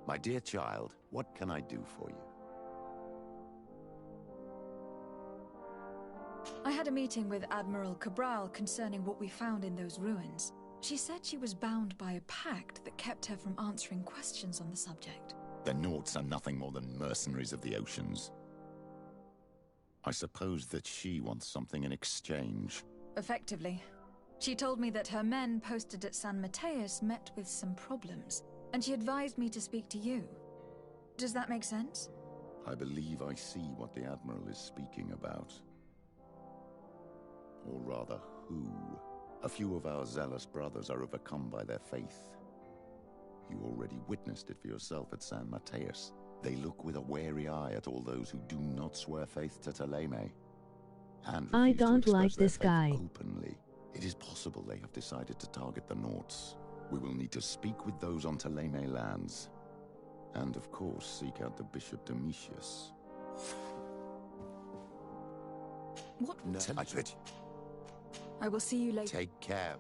My dear child, what can I do for you? I had a meeting with Admiral Cabral concerning what we found in those ruins. She said she was bound by a pact that kept her from answering questions on the subject. The Nauts are nothing more than mercenaries of the oceans. I suppose that she wants something in exchange. Effectively. She told me that her men posted at San Mateus met with some problems, and she advised me to speak to you. Does that make sense? I believe I see what the Admiral is speaking about. Or rather, who. A few of our zealous brothers are overcome by their faith. You already witnessed it for yourself at San Mateus. They look with a wary eye at all those who do not swear faith to Thélème. And I refuse to don't express like their this faith guy. openly. It is possible they have decided to target the Nauts. We will need to speak with those on Thélème lands. And of course, seek out the Bishop Domitius. What? No, I will see you later. Take care.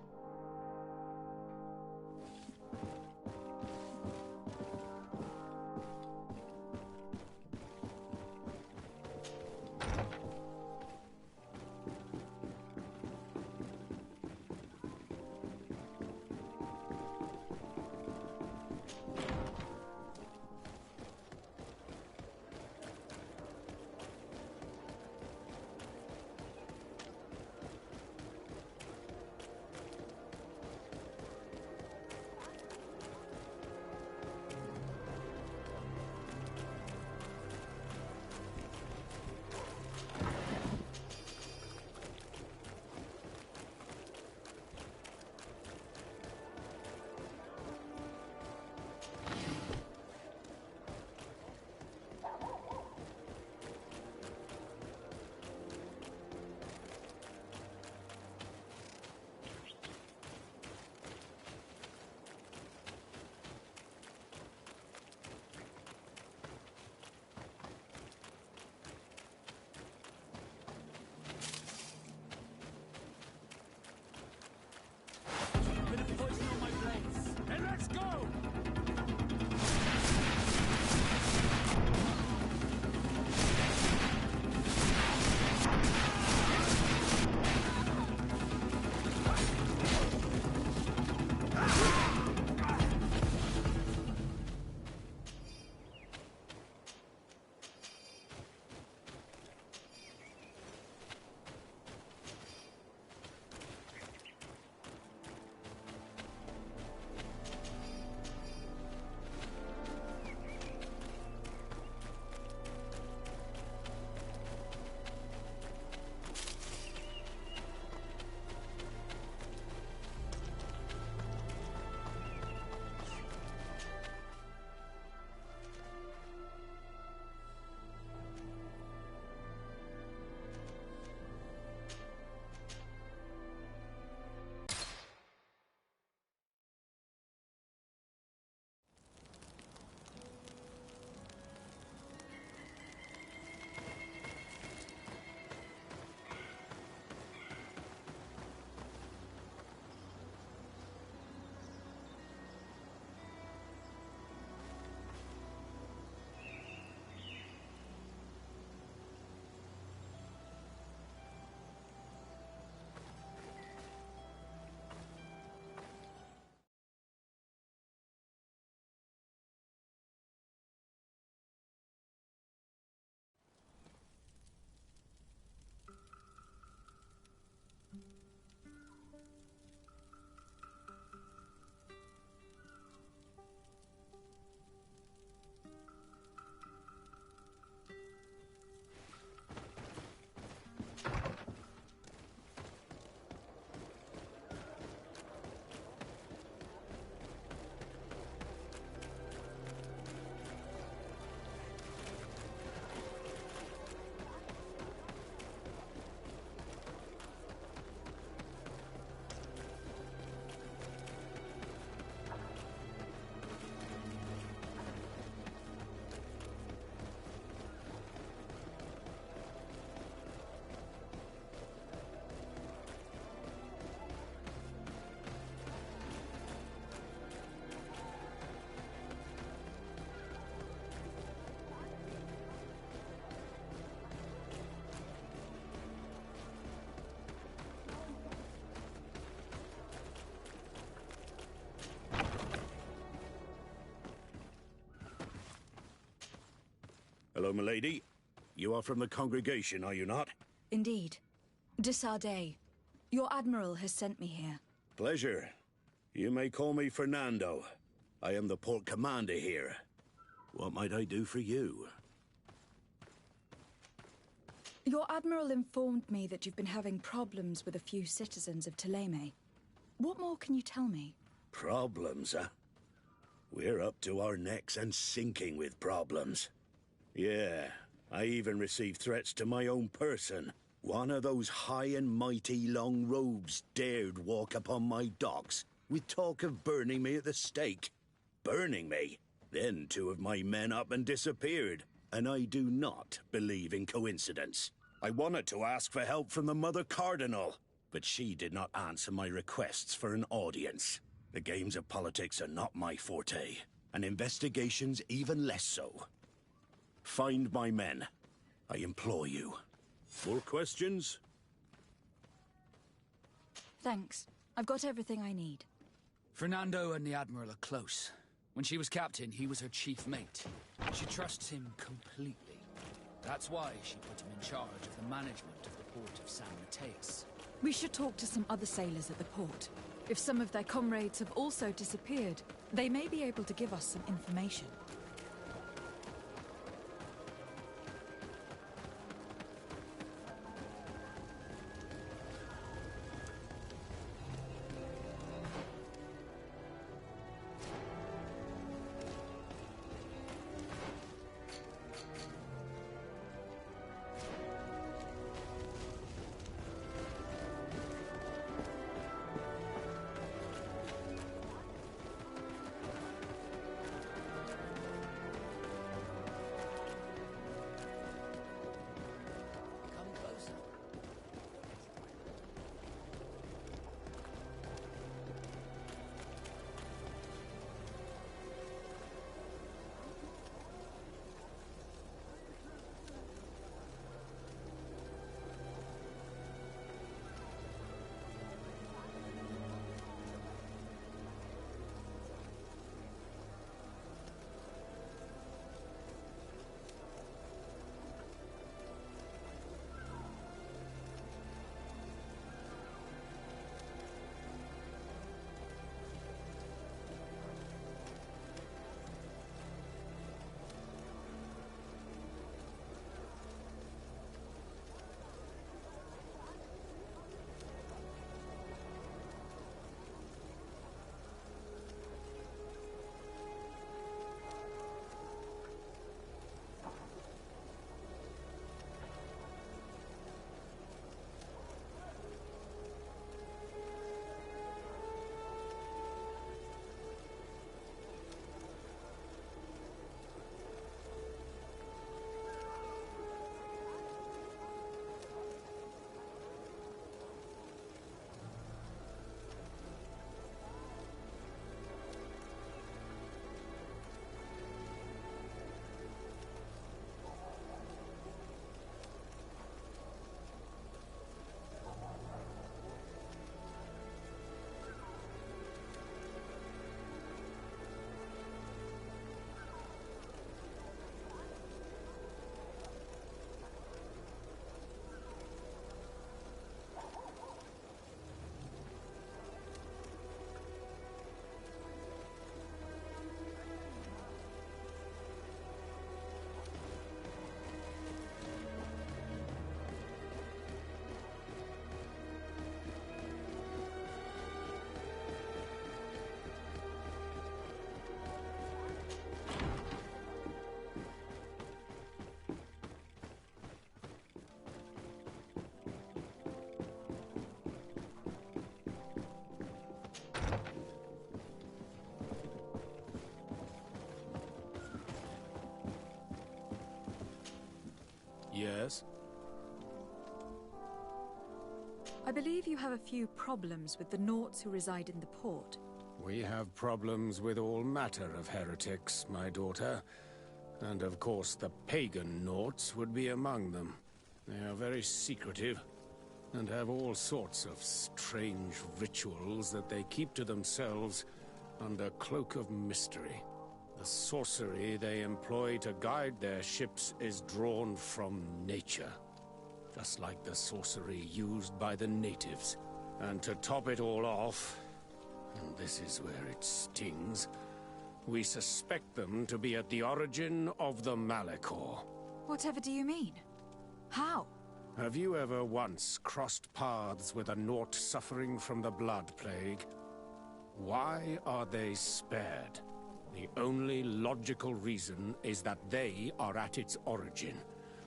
Hello, milady. You are from the congregation, are you not? Indeed. De Sardet. Your admiral has sent me here. Pleasure. You may call me Fernando. I am the port commander here. What might I do for you? Your admiral informed me that you've been having problems with a few citizens of Thélème. What more can you tell me? Problems, huh? We're up to our necks and sinking with problems. Yeah, I even received threats to my own person. One of those high and mighty long robes dared walk upon my docks with talk of burning me at the stake. Burning me? Then two of my men up and disappeared, and I do not believe in coincidence. I wanted to ask for help from the Mother Cardinal, but she did not answer my requests for an audience. The games of politics are not my forte, and investigations even less so. Find my men. I implore you. More questions? Thanks. I've got everything I need. Fernando and the Admiral are close. When she was captain, he was her chief mate. She trusts him completely. That's why she put him in charge of the management of the port of San Mateus. We should talk to some other sailors at the port. If some of their comrades have also disappeared, they may be able to give us some information. Yes? I believe you have a few problems with the Nauts who reside in the port. We have problems with all matter of heretics, my daughter. And of course the pagan Nauts would be among them. They are very secretive, and have all sorts of strange rituals that they keep to themselves under cloak of mystery. The sorcery they employ to guide their ships is drawn from nature, just like the sorcery used by the natives. And to top it all off, and this is where it stings, we suspect them to be at the origin of the Malachor. Whatever do you mean? How? Have you ever once crossed paths with a Nort suffering from the Blood Plague? Why are they spared? The only logical reason is that they are at its origin,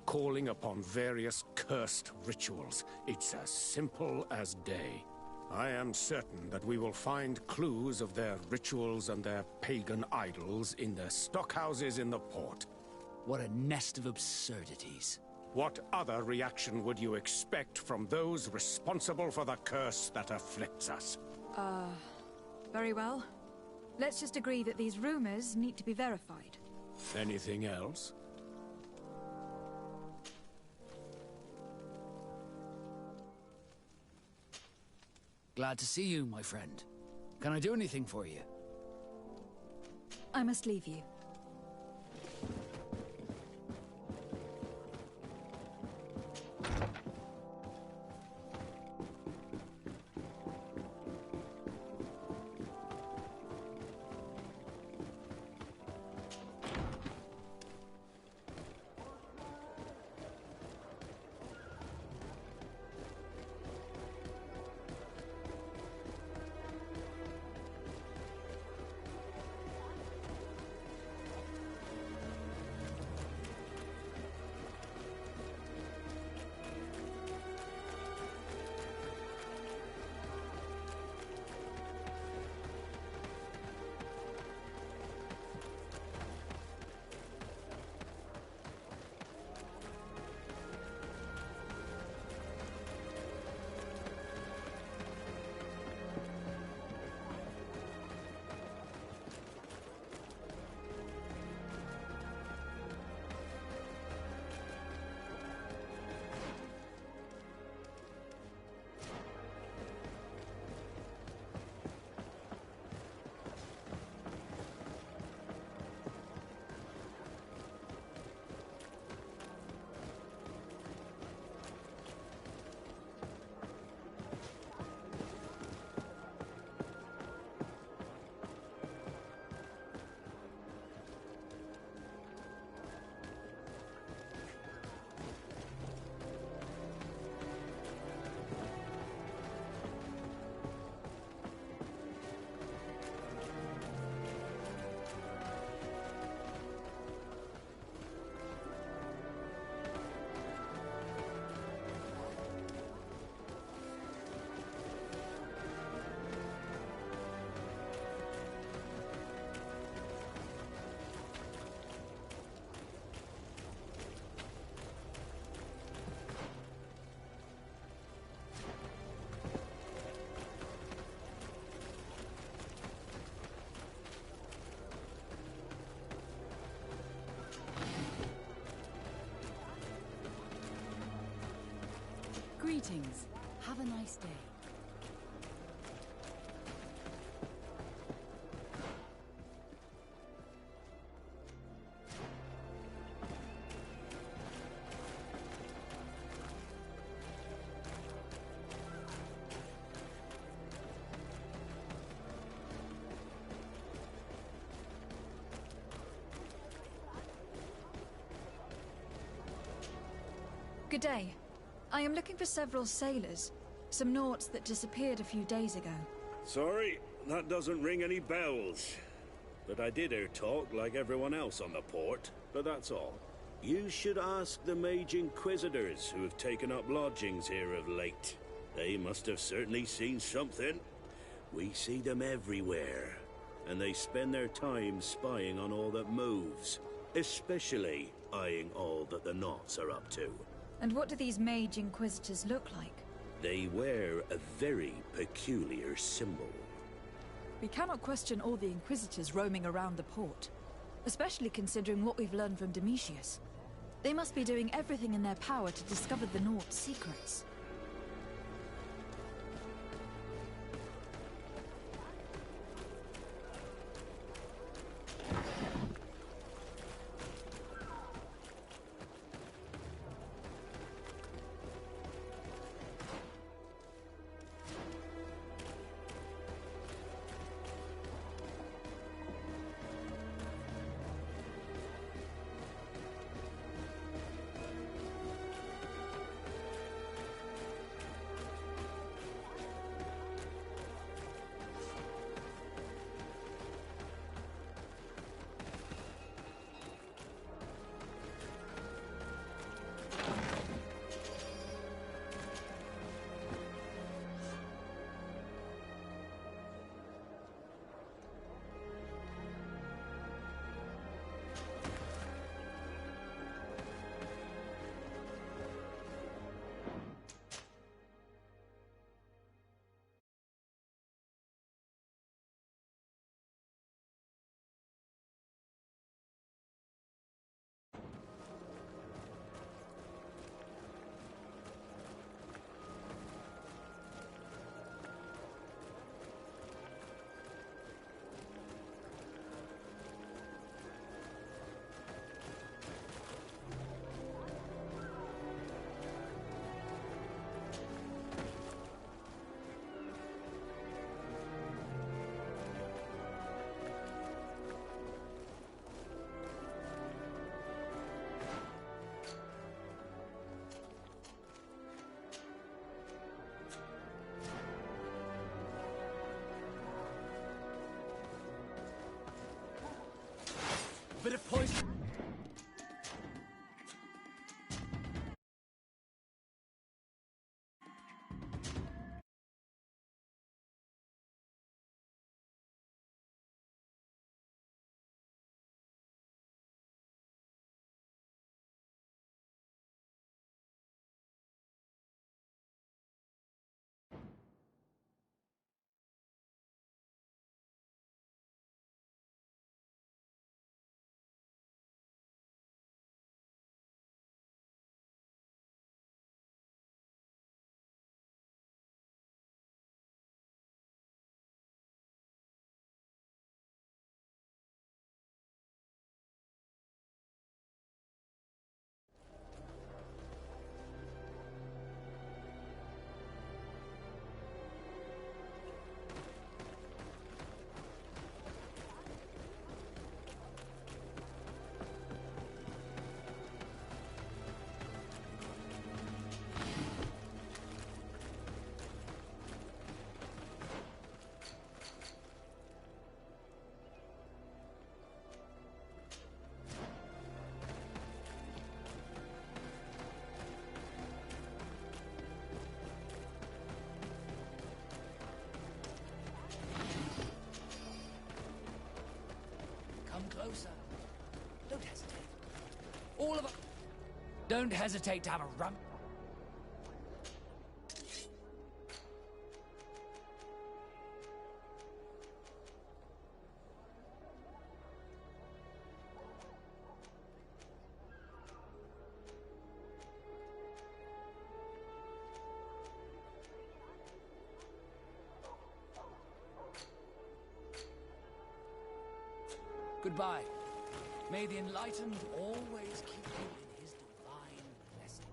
calling upon various cursed rituals. It's as simple as day. I am certain that we will find clues of their rituals and their pagan idols in their stockhouses in the port. What a nest of absurdities. What other reaction would you expect from those responsible for the curse that afflicts us? Very well. Let's just agree that these rumors need to be verified. Anything else? Glad to see you, my friend. Can I do anything for you? I must leave you. Greetings. Have a nice day. Good day. I am looking for several sailors, some Norts that disappeared a few days ago. Sorry, that doesn't ring any bells. But I did hear talk like everyone else on the port, but that's all. You should ask the Mage Inquisitors who have taken up lodgings here of late. They must have certainly seen something. We see them everywhere, and they spend their time spying on all that moves, especially eyeing all that the Knots are up to. And what do these Mage Inquisitors look like? They wear a very peculiar symbol. We cannot question all the Inquisitors roaming around the port, especially considering what we've learned from Domitius. They must be doing everything in their power to discover the Nort's secrets. bit of poison. Come closer. Don't hesitate. All of us. Don't hesitate to have a run. Goodbye. May the Enlightened always keep you in his divine blessing.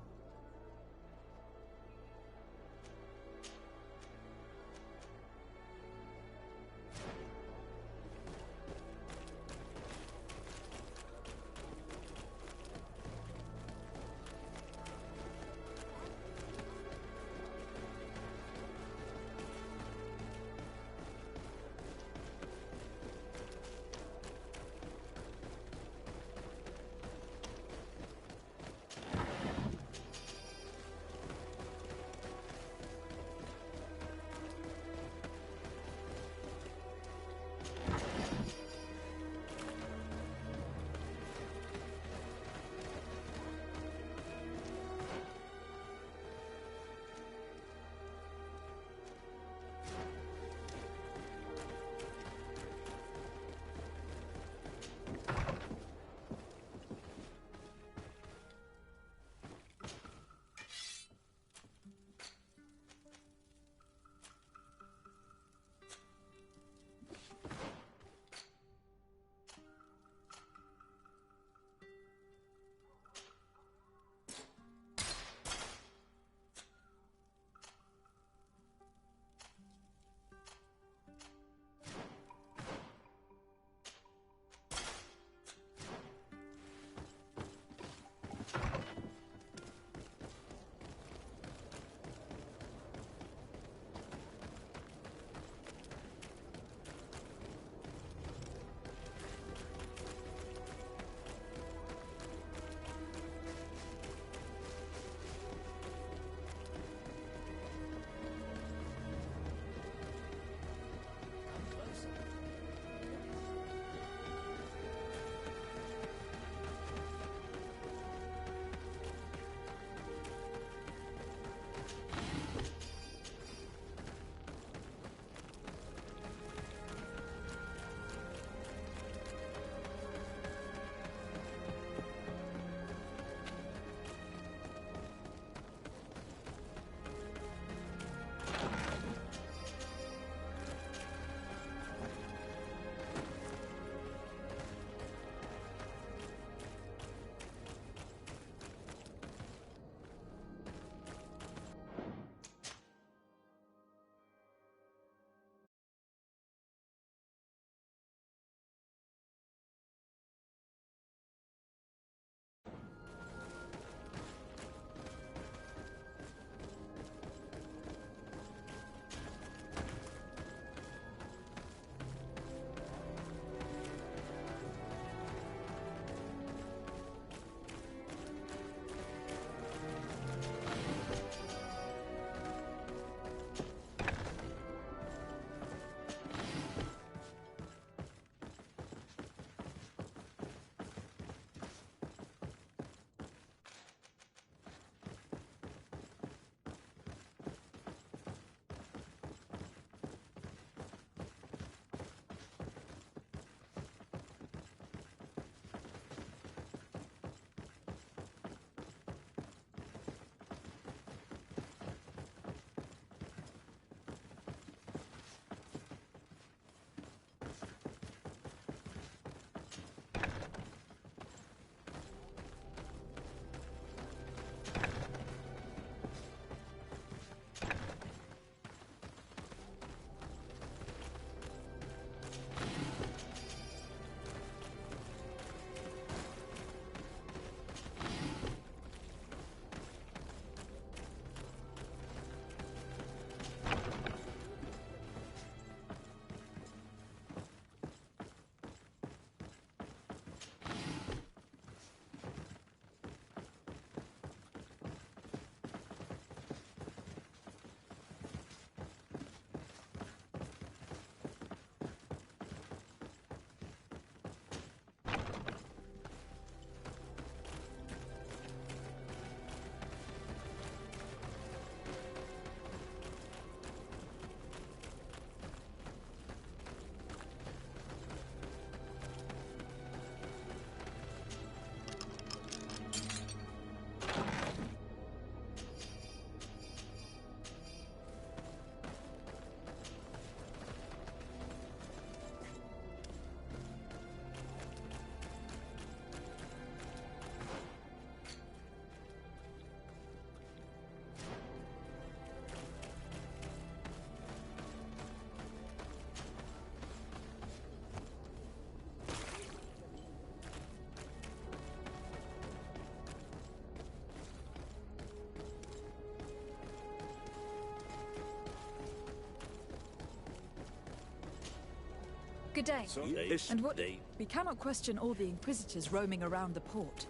Good day. So And what? We cannot question all the Inquisitors roaming around the port,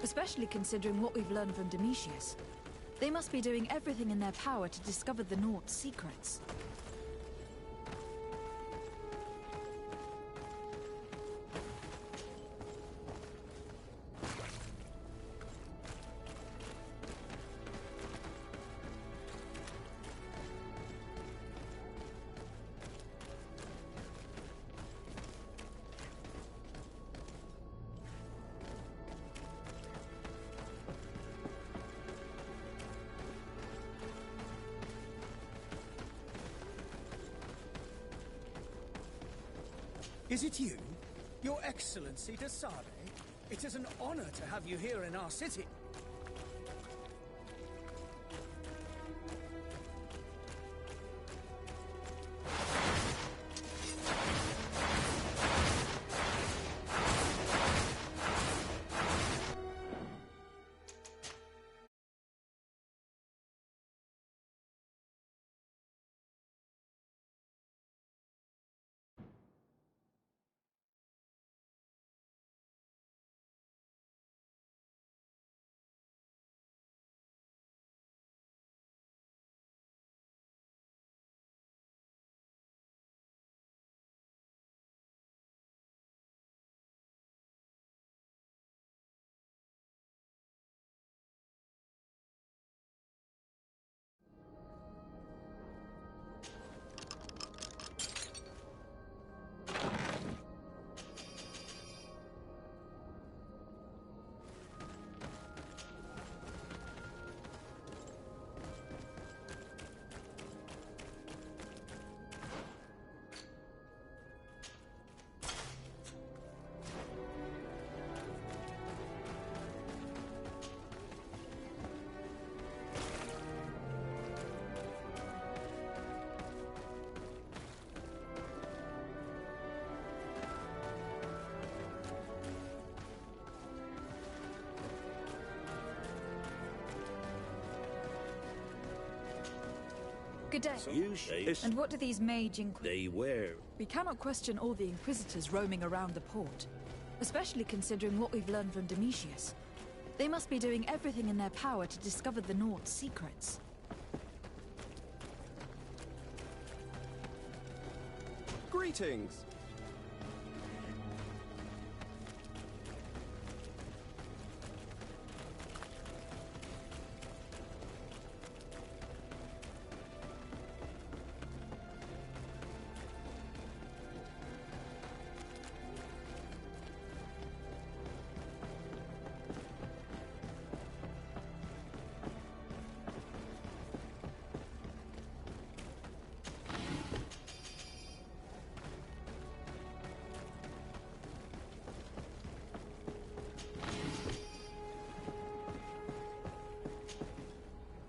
especially considering what we've learned from Domitius. They must be doing everything in their power to discover the Nort's secrets. Is it you? Your Excellency de Sade? It is an honor to have you here in our city. Good day. You say And what do these mage they wear? We cannot question all the Inquisitors roaming around the port, especially considering what we've learned from Domitius. They must be doing everything in their power to discover the Nort's secrets. Greetings!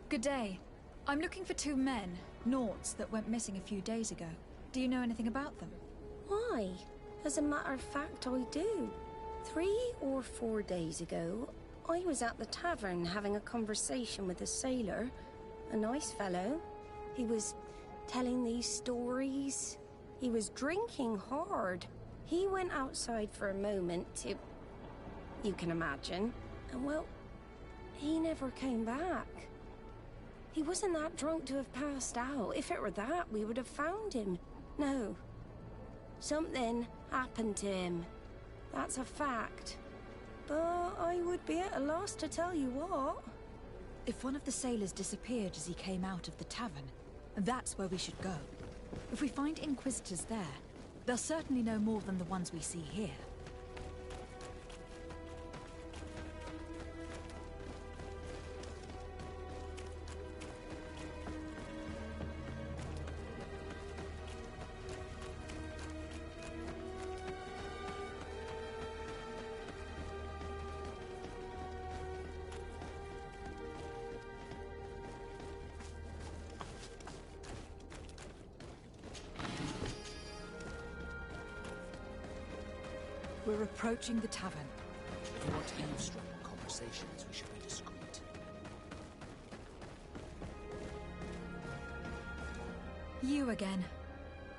Good day. I'm looking for two men, Norts, that went missing a few days ago. Do you know anything about them? Why? As a matter of fact, I do. 3 or 4 days ago, I was at the tavern having a conversation with a sailor. A nice fellow. He was telling these stories. He was drinking hard. He went outside for a moment to... you can imagine. And well, he never came back. He wasn't that drunk to have passed out. If it were that, we would have found him. No. Something happened to him. That's a fact. But I would be at a loss to tell you what. If one of the sailors disappeared as he came out of the tavern, that's where we should go. If we find Inquisitors there, they'll certainly know more than the ones we see here. We're approaching the tavern. If we want to eavesdrop on conversations, we should be discreet. You again.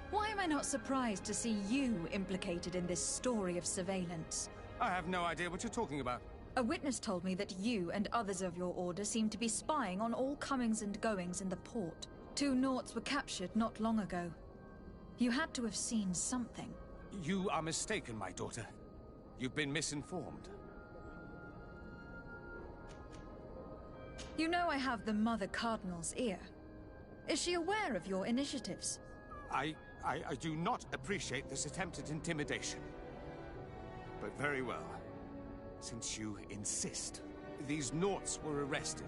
Why am am I not surprised to see you implicated in this story of surveillance? I have no idea what you're talking about. A witness told me that you and others of your order seem to be spying on all comings and goings in the port. 2 Nauts were captured not long ago. You had to have seen something. You are mistaken, my daughter. You've been misinformed. You know I have the Mother Cardinal's ear. Is she aware of your initiatives? I do not appreciate this attempt at intimidation. But very well. Since you insist, these Nauts were arrested.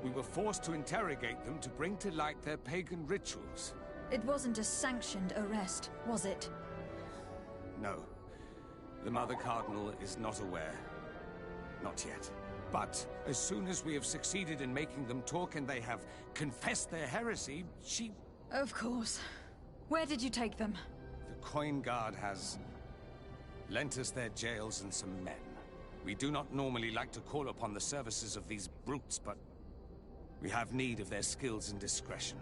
We were forced to interrogate them to bring to light their pagan rituals. It wasn't a sanctioned arrest, was it? No. The Mother Cardinal is not aware. Not yet. But as soon as we have succeeded in making them talk and they have confessed their heresy, she... Of course. Where did you take them? The Coin Guard has lent us their jails and some men. We do not normally like to call upon the services of these brutes, but we have need of their skills and discretion.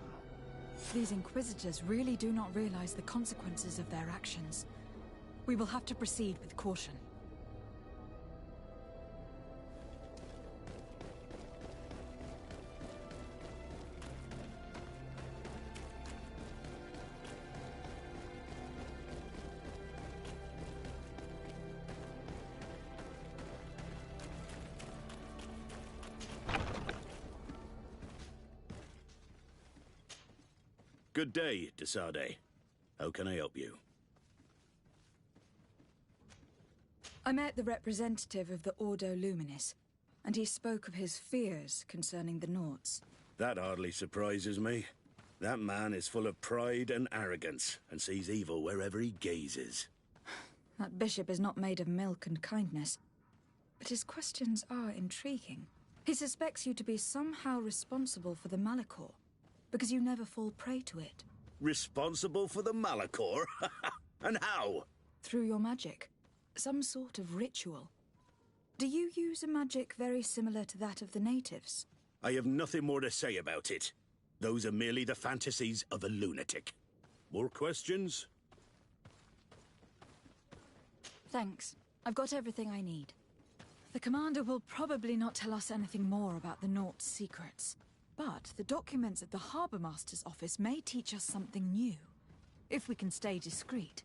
These Inquisitors really do not realize the consequences of their actions. We will have to proceed with caution. Good day, Desade. How can I help you? I met the representative of the Ordo Luminis, and he spoke of his fears concerning the Nauts. That hardly surprises me. That man is full of pride and arrogance, and sees evil wherever he gazes. That bishop is not made of milk and kindness, but his questions are intriguing. He suspects you to be somehow responsible for the Malachor, because you never fall prey to it. Responsible for the Malachor? And how? Through your magic. Some sort of ritual. Do you use a magic very similar to that of the natives? I have nothing more to say about it. Those are merely the fantasies of a lunatic. More questions? Thanks. I've got everything I need. The commander will probably not tell us anything more about the Nauts' secrets. But the documents at the Harbour Master's office may teach us something new, if we can stay discreet.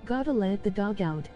Gotta let the dog out.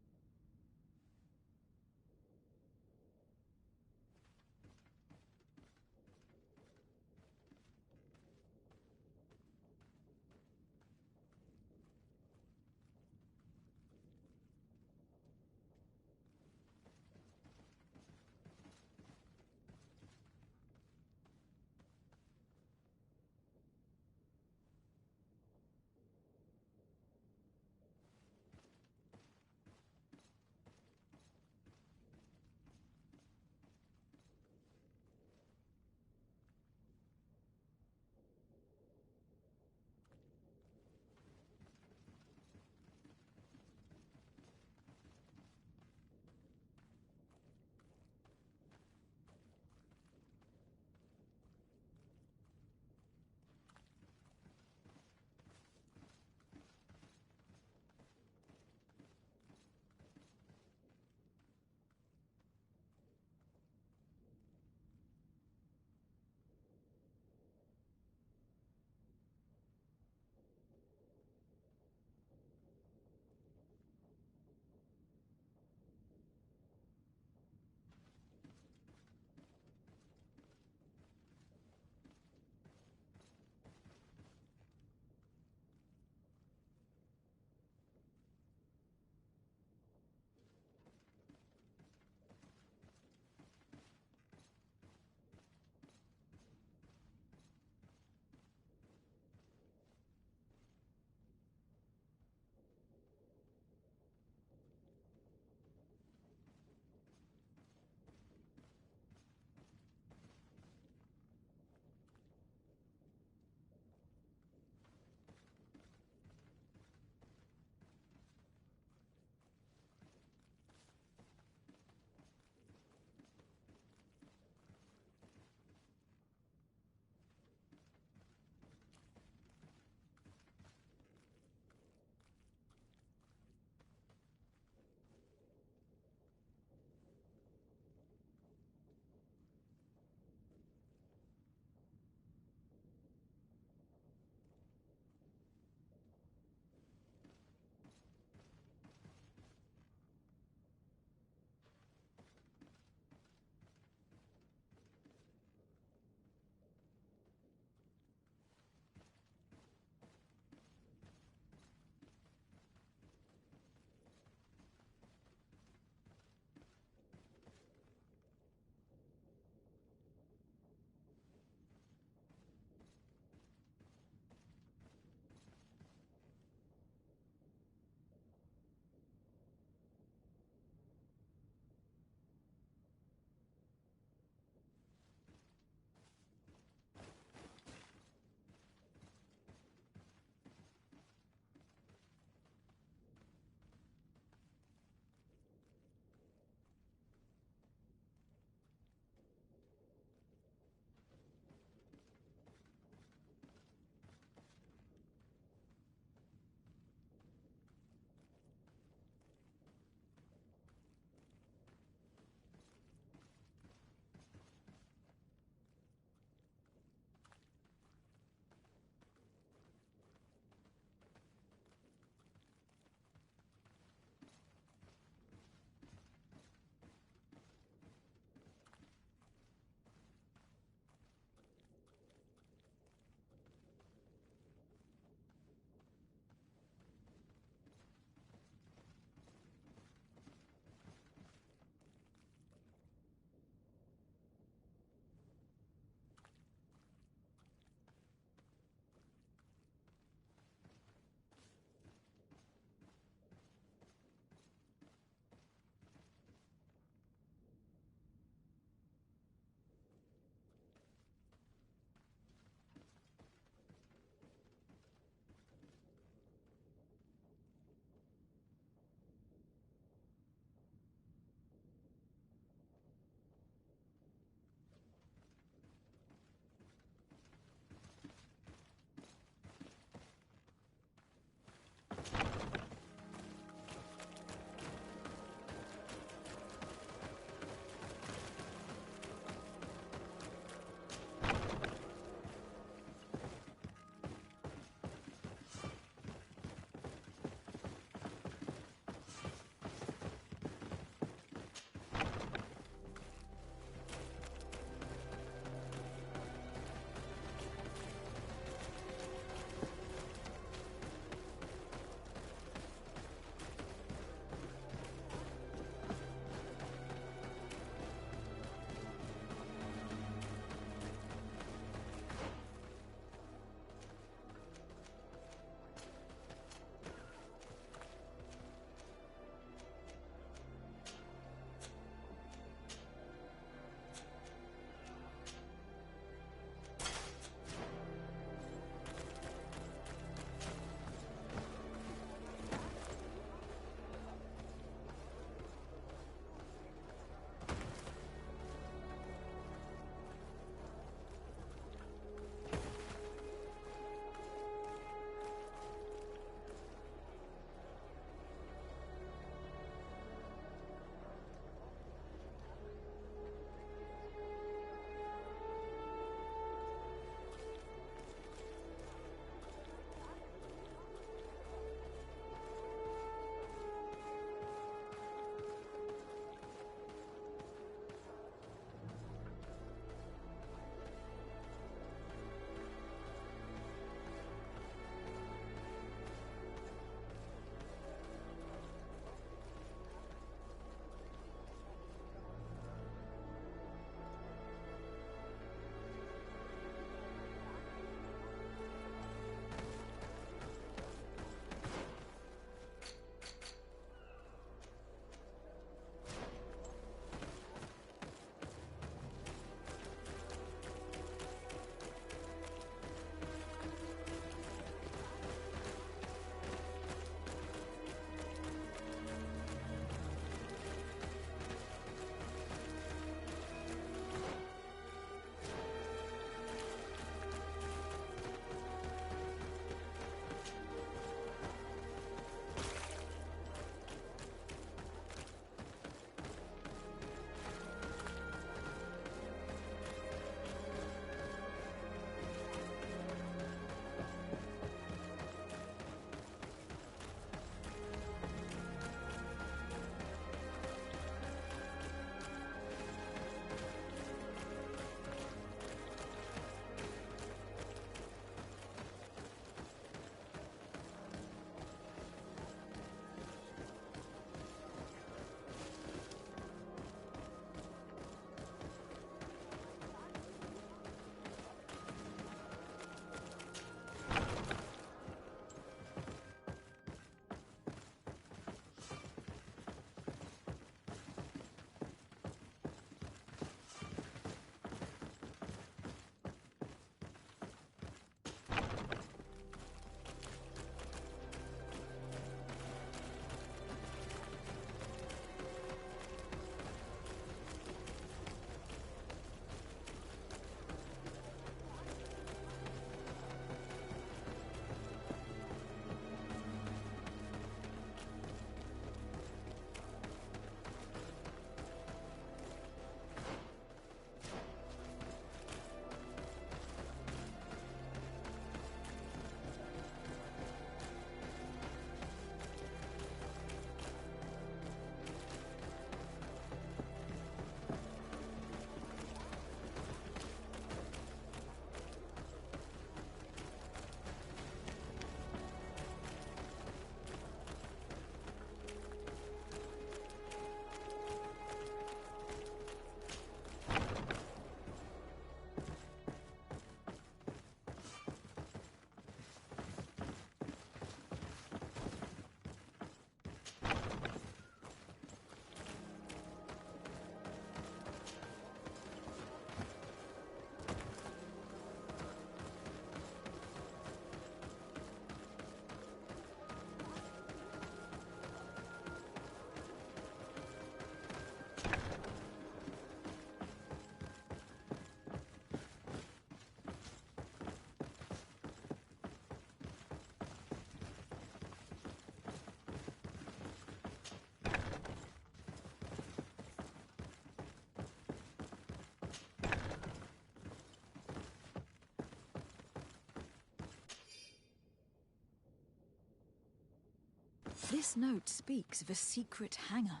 This note speaks of a secret hangar.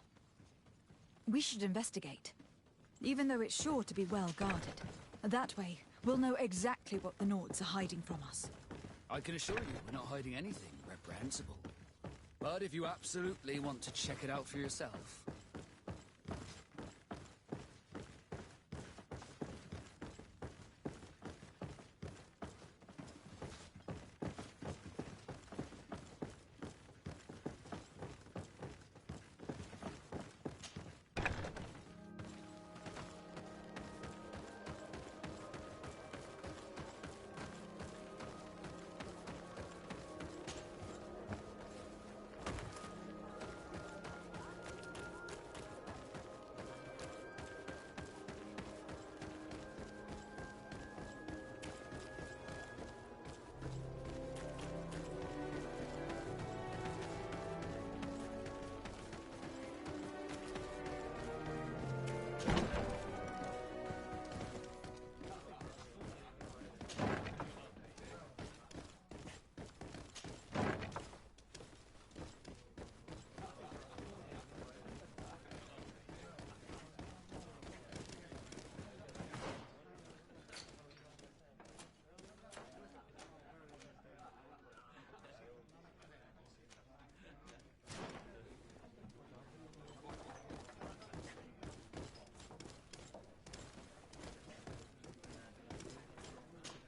We should investigate, even though it's sure to be well guarded. That way, we'll know exactly what the Nords are hiding from us. I can assure you we're not hiding anything reprehensible. But if you absolutely want to check it out for yourself...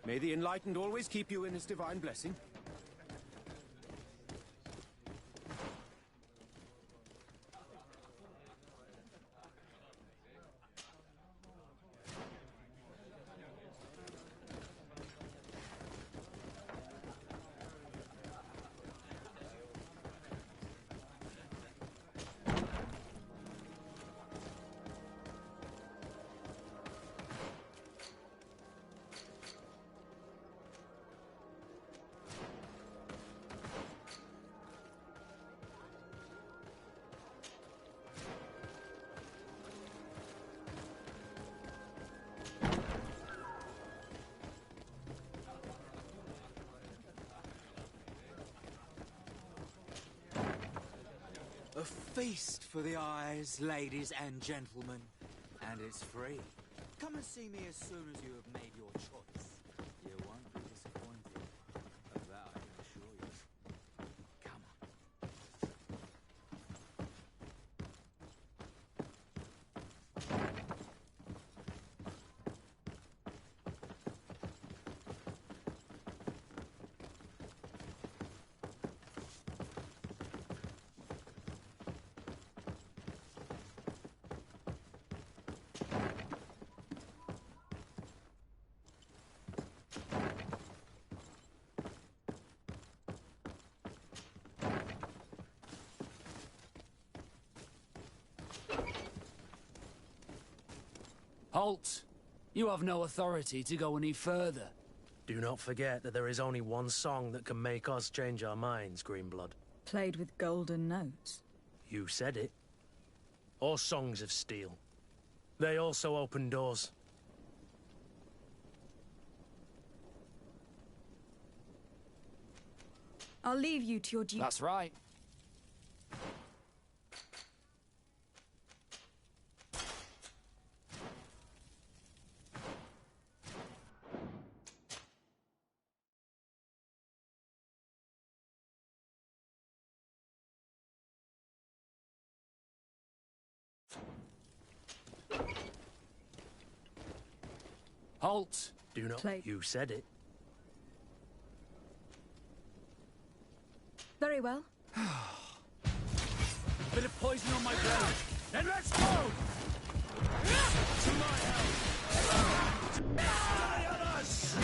May the Enlightened always keep you in his divine blessing. A feast for the eyes, ladies and gentlemen, and it's free. Come and see me as soon as you have made your choice. You won't be disappointed. Of that I can assure you. Come on. Halt! You have no authority to go any further. Do not forget that there is only one song that can make us change our minds, Greenblood. Played with golden notes. You said it. Or songs of steel. They also open doors. I'll leave you to your duty. That's right. Halt! Do not. Play. You said it. Very well. Bit of poison on my brain. Then let's go! To my help! Die on us!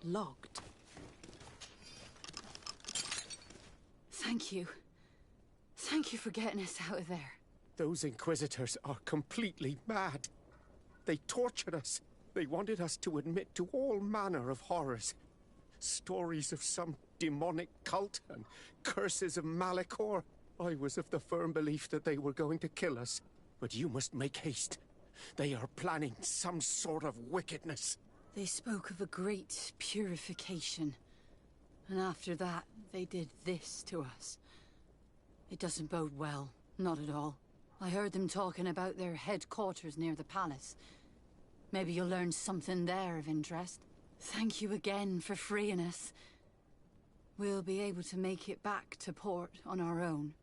logged. Thank you. Thank you for getting us out of there. Those Inquisitors are completely mad. They tortured us. They wanted us to admit to all manner of horrors. Stories of some demonic cult and curses of Malachor. I was of the firm belief that they were going to kill us. But you must make haste. They are planning some sort of wickedness. They spoke of a great purification. And after that, they did this to us. It doesn't bode well. Not at all. I heard them talking about their headquarters near the palace. Maybe you'll learn something there of interest. Thank you again for freeing us. We'll be able to make it back to port on our own.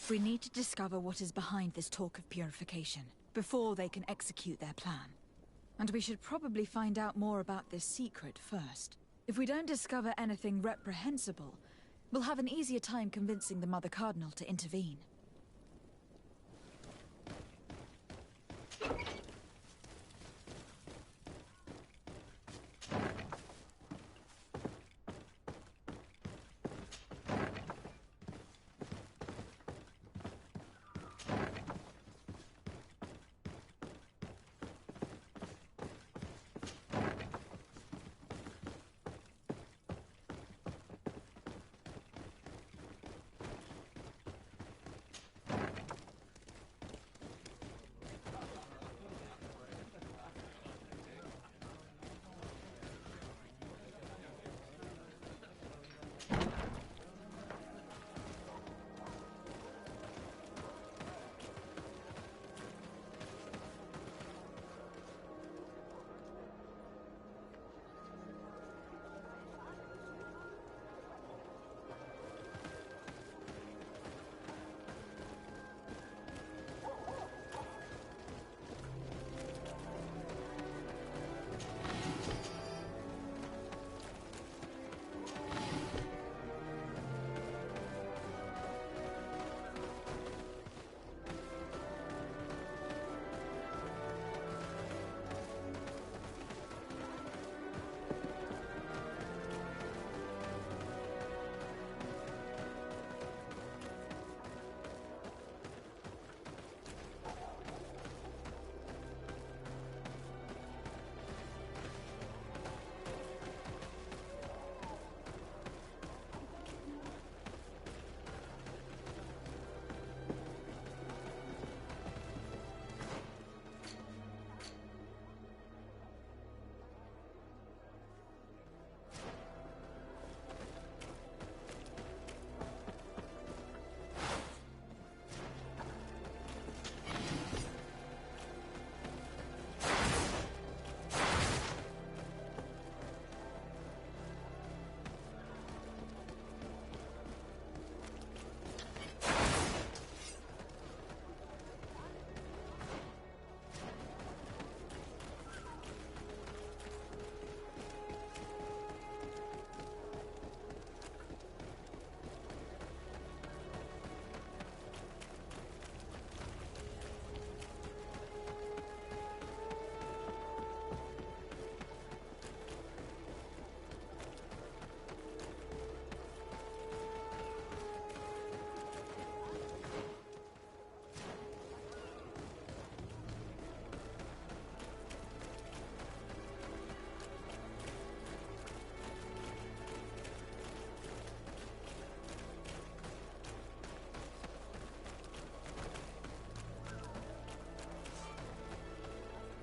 We need to discover what is behind this talk of purification, before they can execute their plan. And we should probably find out more about this secret first. If we don't discover anything reprehensible, we'll have an easier time convincing the Mother Cardinal to intervene.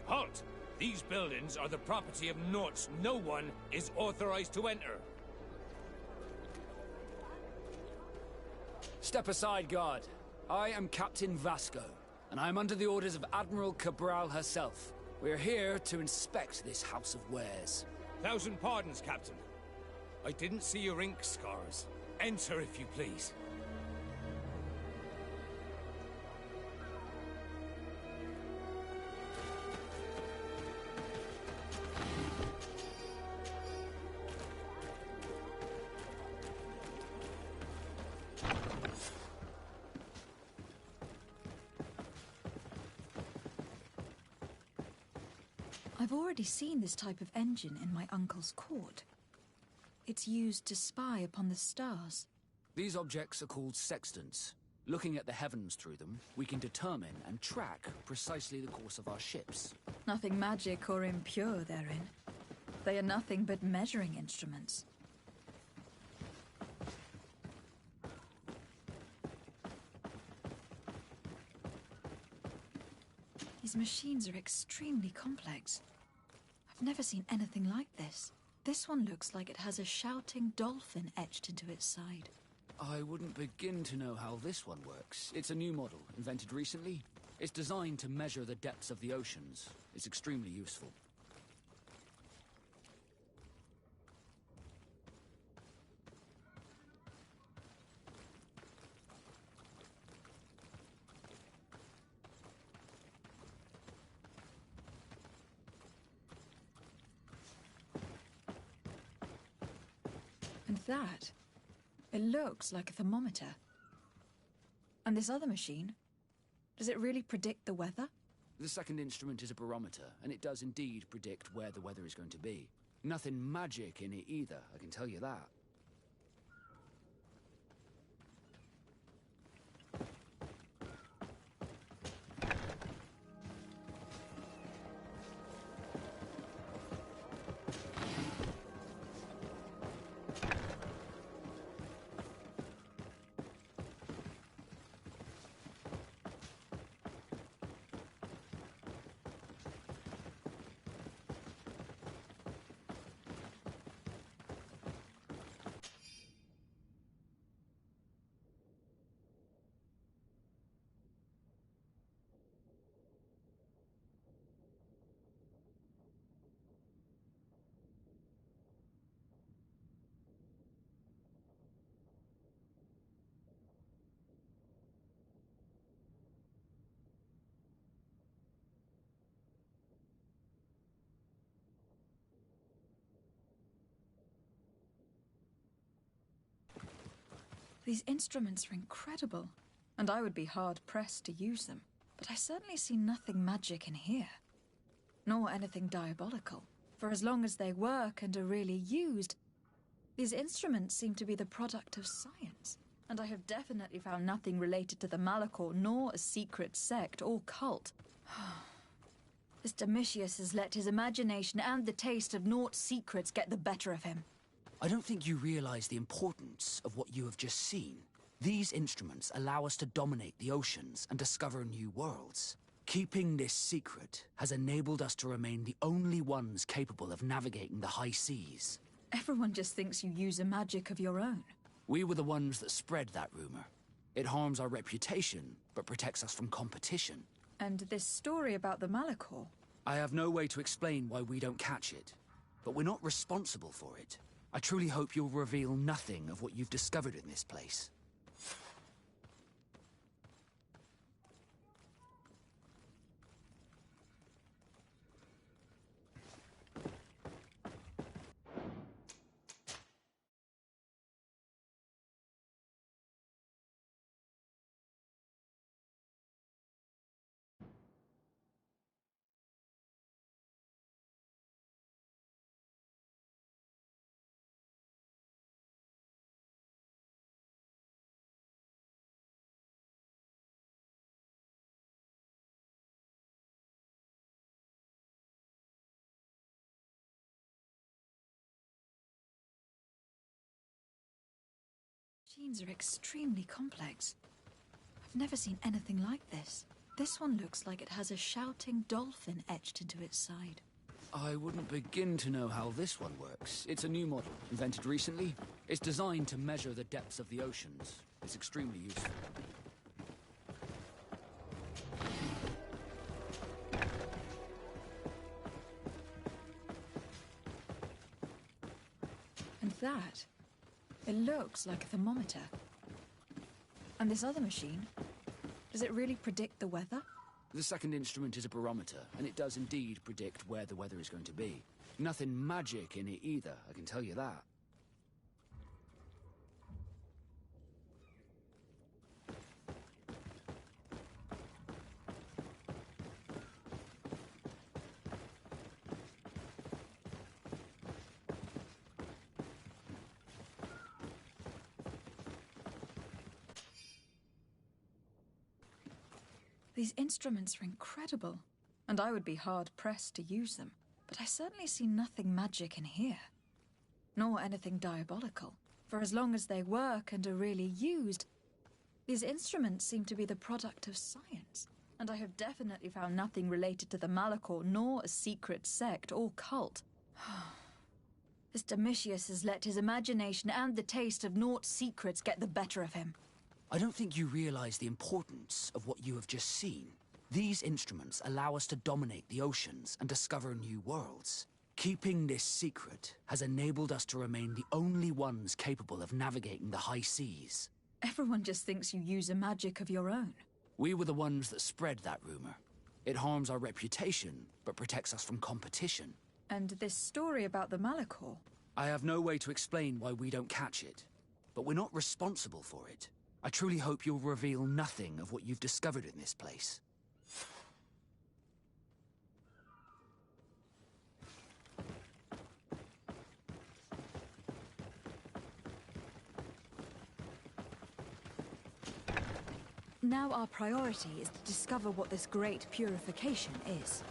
Halt! These buildings are the property of Norts no one is authorized to enter. Step aside, guard. I am Captain Vasco, and I am under the orders of Admiral Cabral herself. We are here to inspect this House of Wares. Thousand pardons, Captain. I didn't see your ink scars. Enter, if you please. I've already seen this type of engine in my uncle's court. It's used to spy upon the stars. These objects are called sextants. Looking at the heavens through them, we can determine and track precisely the course of our ships. Nothing magic or impure therein. They are nothing but measuring instruments. These machines are extremely complex. I've never seen anything like this. This one looks like it has a shouting dolphin etched into its side. I wouldn't begin to know how this one works. It's a new model, invented recently. It's designed to measure the depths of the oceans. It's extremely useful. And that, it looks like a thermometer. And this other machine, does it really predict the weather? The second instrument is a barometer, and it does indeed predict where the weather is going to be. Nothing magic in it either, I can tell you that. These instruments are incredible, and I would be hard-pressed to use them. But I certainly see nothing magic in here, nor anything diabolical. For as long as they work and are really used, these instruments seem to be the product of science. And I have definitely found nothing related to the Malachor, nor a secret sect or cult. This Domitius has let his imagination and the taste of Naught's secrets get the better of him. I don't think you realize the importance of what you have just seen. These instruments allow us to dominate the oceans and discover new worlds. Keeping this secret has enabled us to remain the only ones capable of navigating the high seas. Everyone just thinks you use a magic of your own. We were the ones that spread that rumor. It harms our reputation, but protects us from competition. And this story about the Malachor? I have no way to explain why we don't catch it, but we're not responsible for it. I truly hope you'll reveal nothing of what you've discovered in this place. Machines are extremely complex. I've never seen anything like this. This one looks like it has a shouting dolphin etched into its side. I wouldn't begin to know how this one works. It's a new model, invented recently. It's designed to measure the depths of the oceans. It's extremely useful. And that, it looks like a thermometer. And this other machine, does it really predict the weather? The second instrument is a barometer, and it does indeed predict where the weather is going to be. Nothing magic in it either, I can tell you that. These instruments are incredible, and I would be hard-pressed to use them. But I certainly see nothing magic in here. Nor anything diabolical. For as long as they work and are really used, these instruments seem to be the product of science. And I have definitely found nothing related to the Malachor, nor a secret sect or cult. This Domitius has let his imagination and the taste of Naught's secrets get the better of him. I don't think you realize the importance of what you have just seen. These instruments allow us to dominate the oceans and discover new worlds. Keeping this secret has enabled us to remain the only ones capable of navigating the high seas. Everyone just thinks you use a magic of your own. We were the ones that spread that rumor. It harms our reputation, but protects us from competition. And this story about the Malachor? I have no way to explain why we don't catch it, but we're not responsible for it. I truly hope you'll reveal nothing of what you've discovered in this place. Now our priority is to discover what this great purification is.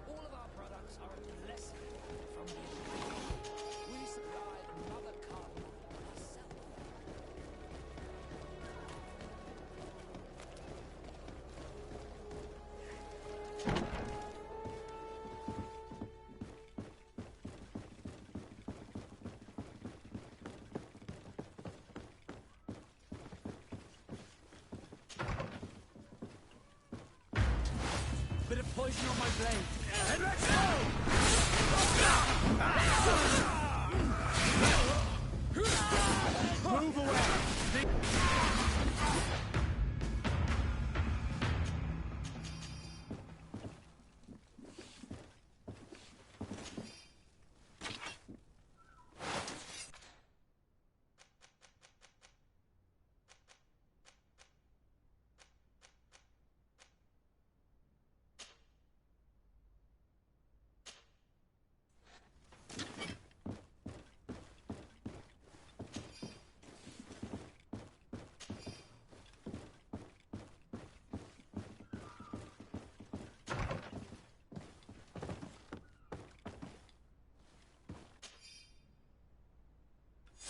All of our products are a blessing from the We supply the mother cardinal herself. Bit of poison on my blade. And let's go! Move away!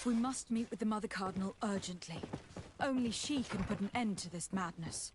We must meet with the Mother Cardinal urgently. Only she can put an end to this madness.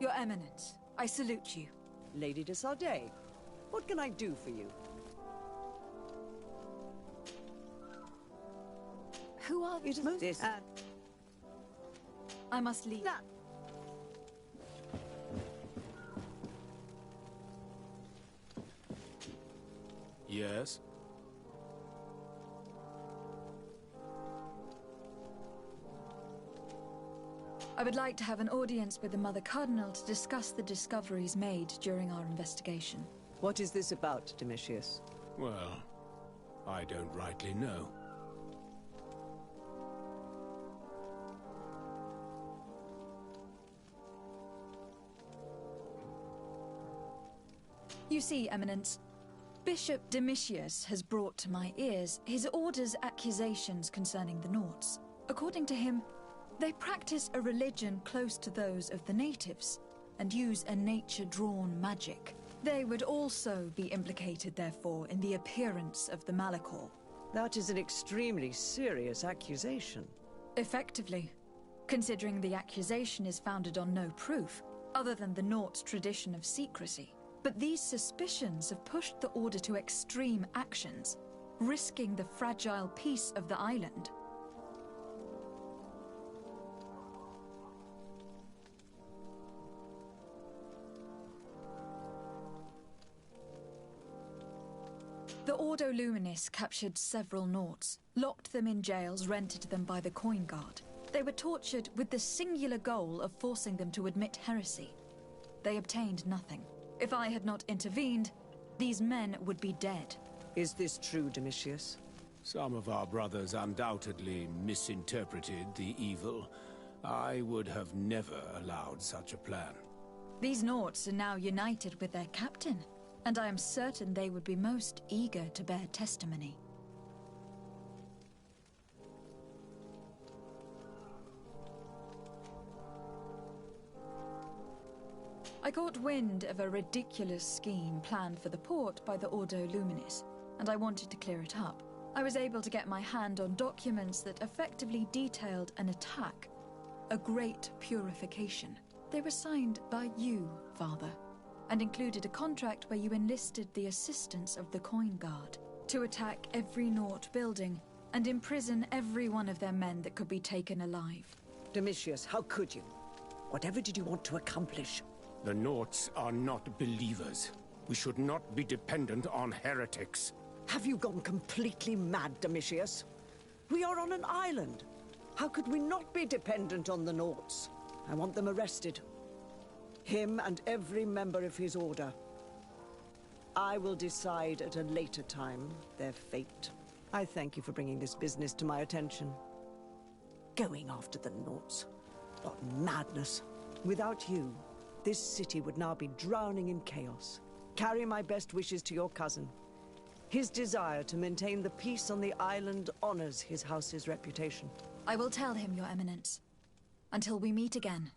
Your Eminence, I salute you. Lady de Sardet, what can I do for you? Who are It is this. I must leave. Yes? I would like to have an audience with the Mother Cardinal to discuss the discoveries made during our investigation. What is this about, Domitius? Well, I don't rightly know. You see, Eminence, Bishop Domitius has brought to my ears his order's accusations concerning the Nauts. According to him, they practice a religion close to those of the natives, and use a nature-drawn magic. They would also be implicated, therefore, in the appearance of the Malachor. That is an extremely serious accusation. Effectively, considering the accusation is founded on no proof, other than the Nauts' tradition of secrecy. But these suspicions have pushed the Order to extreme actions, risking the fragile peace of the island. The Ordo Luminis captured several Nauts, locked them in jails rented to them by the Coin Guard. They were tortured with the singular goal of forcing them to admit heresy. They obtained nothing. If I had not intervened, these men would be dead. Is this true, Domitius? Some of our brothers undoubtedly misinterpreted the evil. I would have never allowed such a plan. These Nauts are now united with their captain, and I am certain they would be most eager to bear testimony. I caught wind of a ridiculous scheme planned for the port by the Ordo Luminis, and I wanted to clear it up. I was able to get my hand on documents that effectively detailed an attack, a great purification. They were signed by you, Father, and included a contract where you enlisted the assistance of the Coin Guard to attack every Naut building and imprison every one of their men that could be taken alive. Domitius, how could you? Whatever did you want to accomplish? The Nauts are not believers. We should not be dependent on heretics. Have you gone completely mad, Domitius? We are on an island. How could we not be dependent on the Nauts? I want them arrested. Him and every member of his order. I will decide at a later time their fate. I thank you for bringing this business to my attention. Going after the Nauts. What madness. Without you, this city would now be drowning in chaos. Carry my best wishes to your cousin. His desire to maintain the peace on the island honors his house's reputation. I will tell him, Your Eminence. Until we meet again.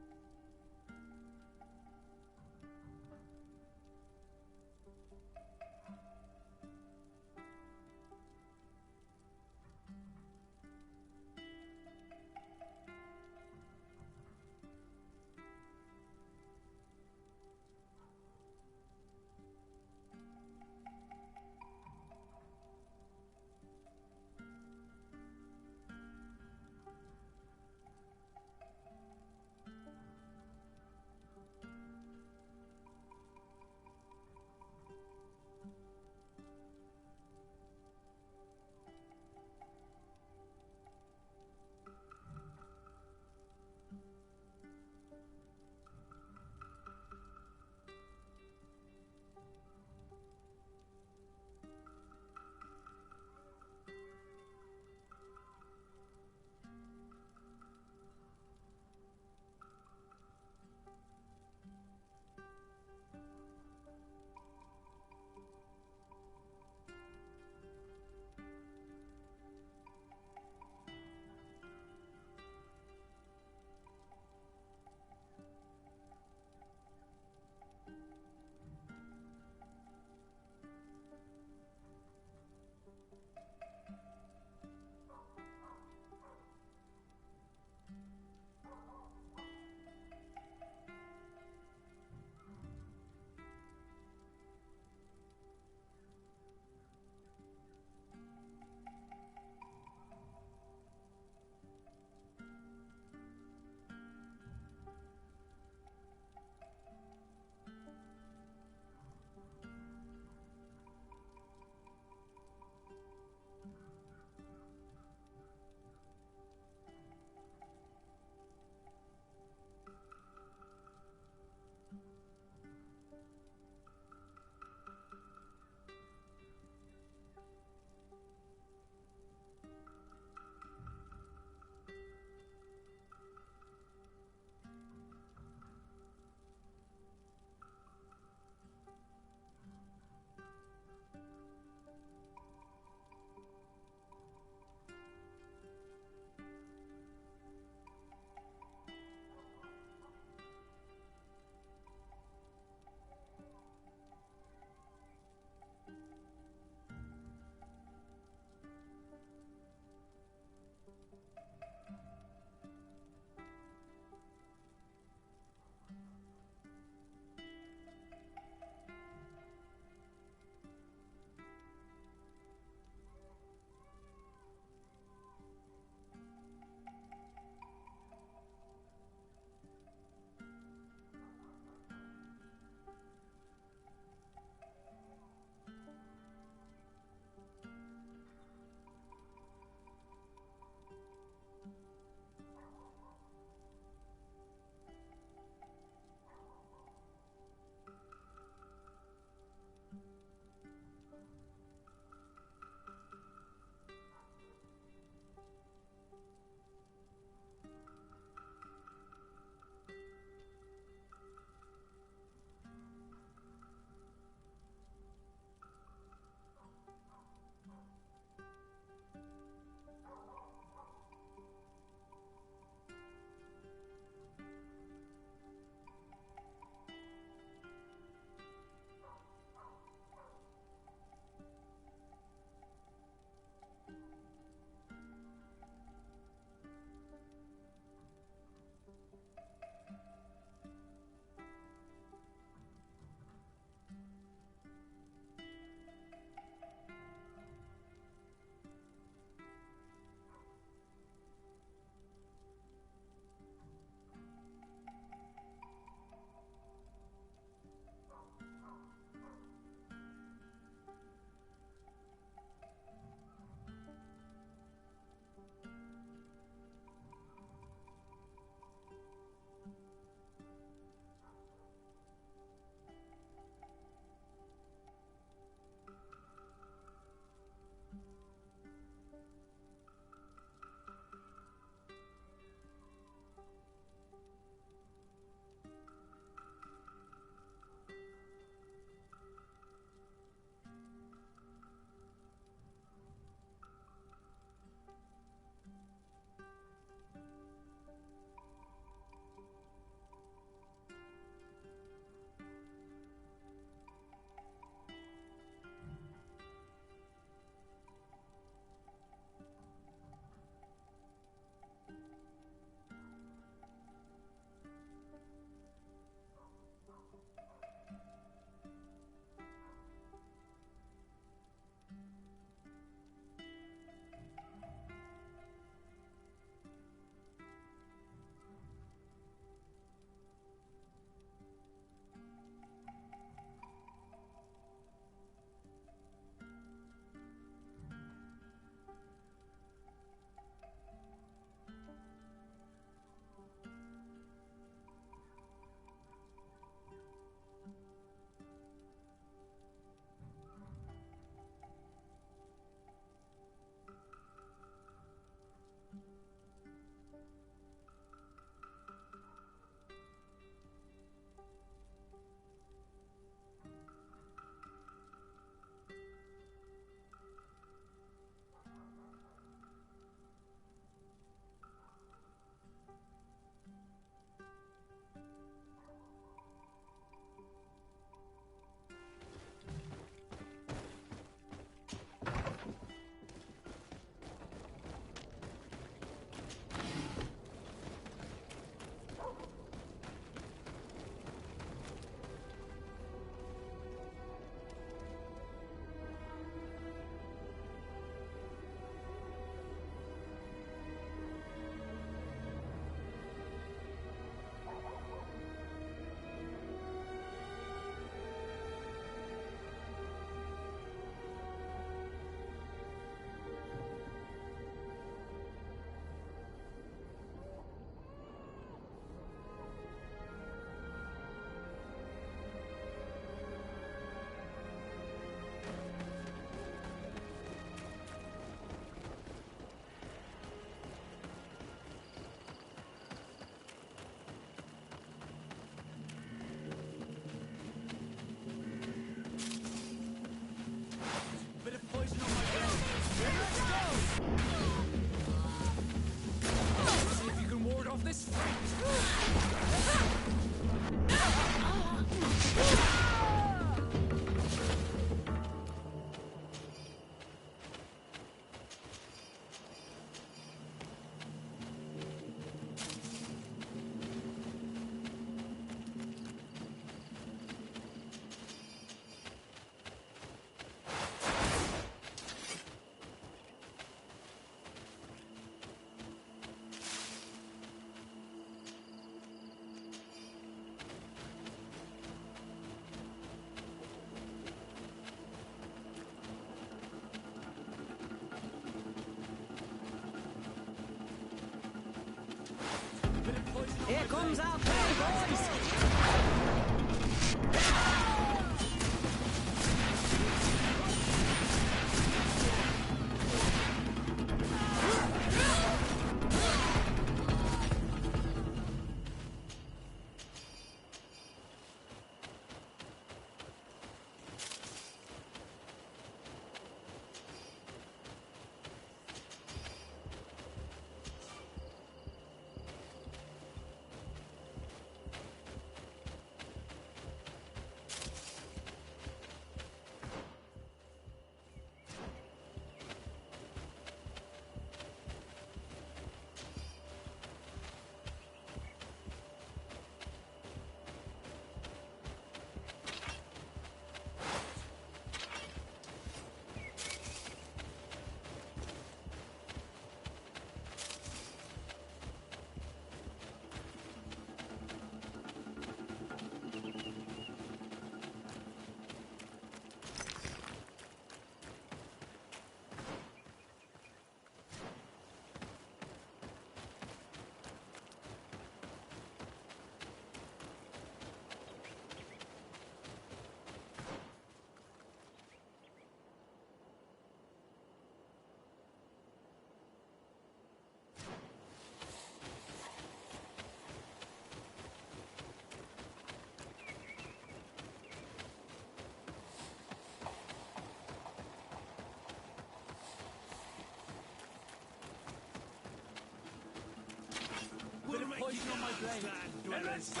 blade. And let's go!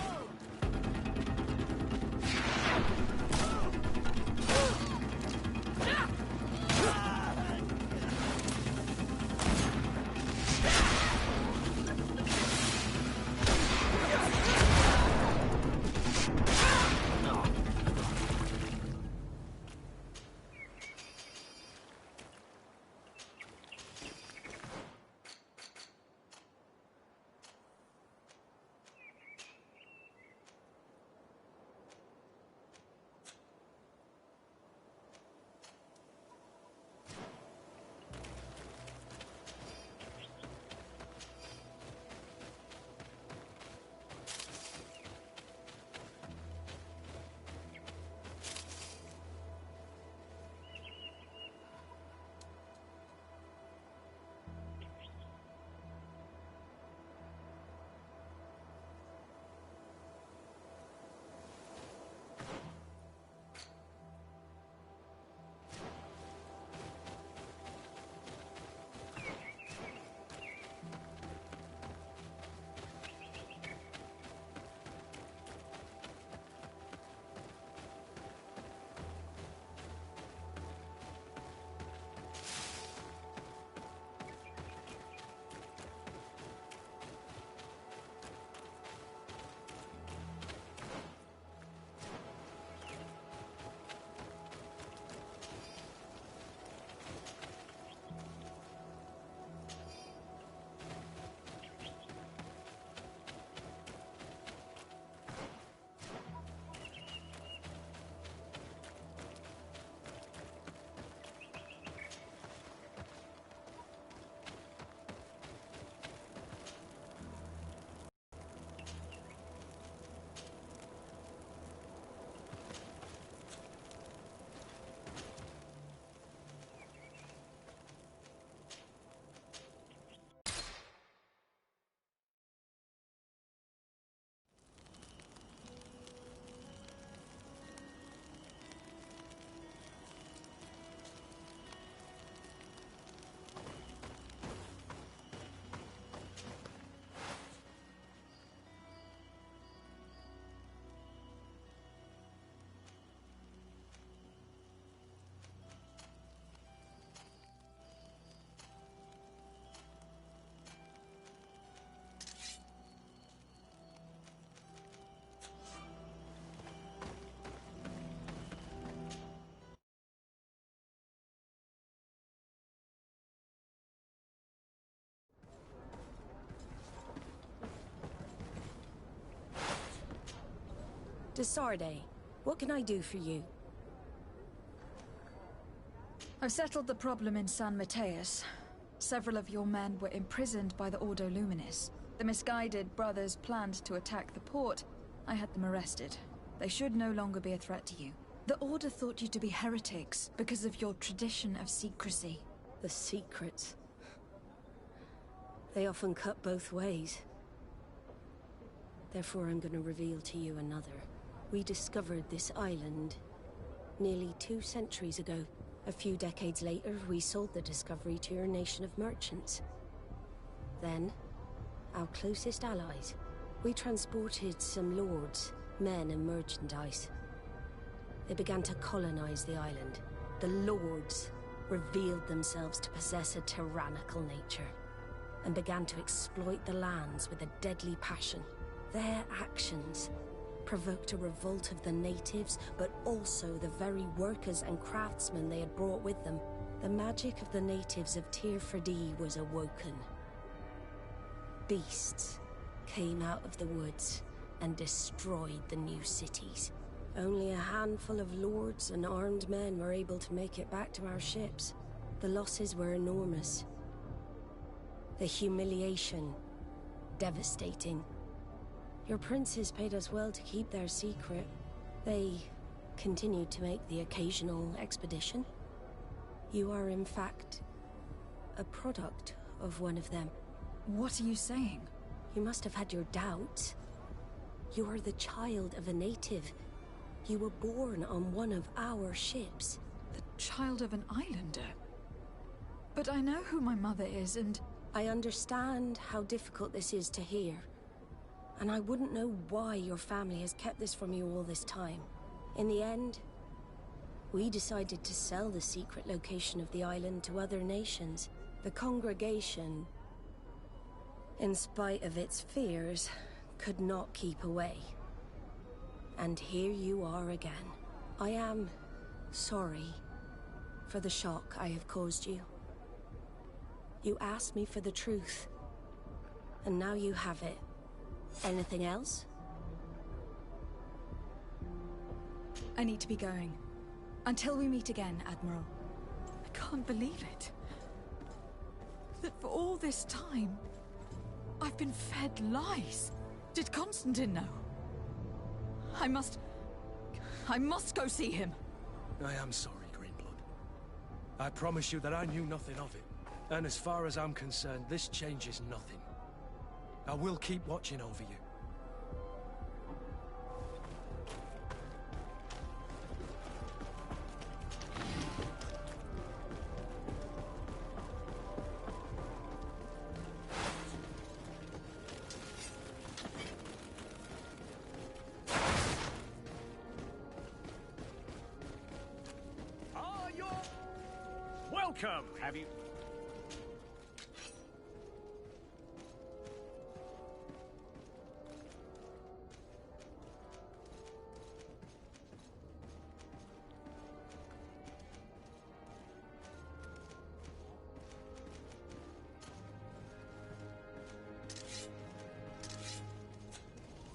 Desarde, what can I do for you? I've settled the problem in San Mateus. Several of your men were imprisoned by the Ordo Luminis. The misguided brothers planned to attack the port. I had them arrested. They should no longer be a threat to you. The Order thought you to be heretics because of your tradition of secrecy. The secrets. They often cut both ways. Therefore, I'm going to reveal to you another. We discovered this island nearly 2 centuries ago. A few decades later, we sold the discovery to your nation of merchants. Then, our closest allies. We transported some lords, men and merchandise. They began to colonize the island. The lords revealed themselves to possess a tyrannical nature and began to exploit the lands with a deadly passion. Their actions provoked a revolt of the natives, but also the very workers and craftsmen they had brought with them. The magic of the natives of Tir-Fredee was awoken. Beasts came out of the woods and destroyed the new cities. Only a handful of lords and armed men were able to make it back to our ships. The losses were enormous. The humiliation, devastating. Your princes paid us well to keep their secret. They continued to make the occasional expedition. You are, in fact, a product of one of them. What are you saying? You must have had your doubts. You are the child of a native. You were born on one of our ships. The child of an islander? But I know who my mother is, and... I understand how difficult this is to hear. And I wouldn't know why your family has kept this from you all this time. In the end, we decided to sell the secret location of the island to other nations. The congregation, in spite of its fears, could not keep away. And here you are again. I am sorry for the shock I have caused you. You asked me for the truth, and now you have it. Anything else? I need to be going. Until we meet again, Admiral. I can't believe it. That for all this time, I've been fed lies. Did Constantine know? I must go see him. I am sorry, Greenblood. I promise you that I knew nothing of it. And as far as I'm concerned, this changes nothing. I will keep watching over you. Welcome! Have you...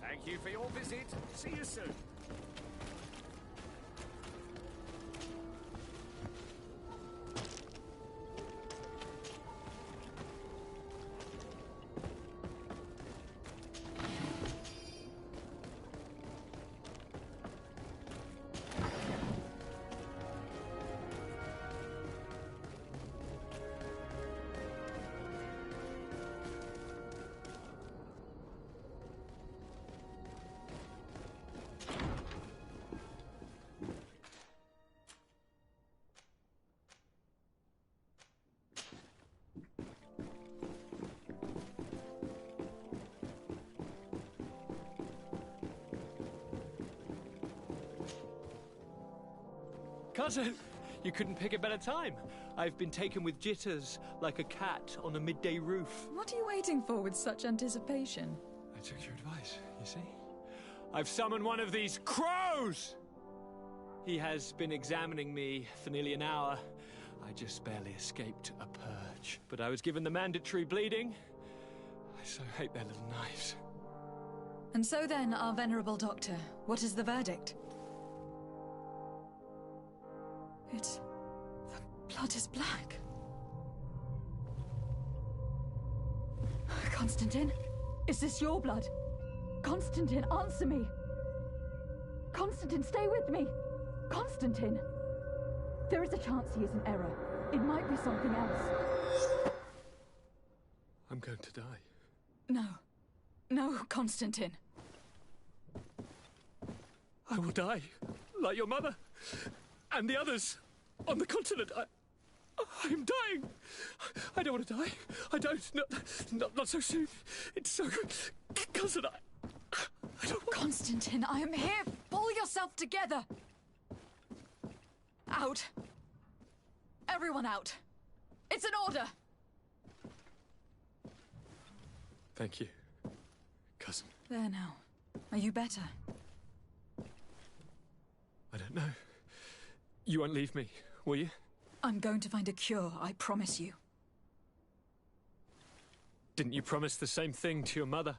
Thank you for your visit. See you soon. Cousin, you couldn't pick a better time. I've been taken with jitters, like a cat on a midday roof. What are you waiting for with such anticipation? I took your advice, you see? I've summoned one of these crows! He has been examining me for nearly an hour. I just barely escaped a purge. But I was given the mandatory bleeding. I so hate their little knives. And so then, our venerable doctor, what is the verdict? The blood is black. Constantine, is this your blood? Constantine, answer me! Constantine, stay with me! Constantine! There is a chance he is in error. It might be something else. I'm going to die. No. No, Constantine. I will die, like your mother, and the others on the continent. I'm dying. I don't want to die. I don't. Not so soon. It's so... Cousin, I don't want... Constantine, I am here. Pull yourself together. Out. Everyone out. It's an order. Thank you, cousin. There now. Are you better? I don't know. You won't leave me, will you? I'm going to find a cure, I promise you. Didn't you promise the same thing to your mother?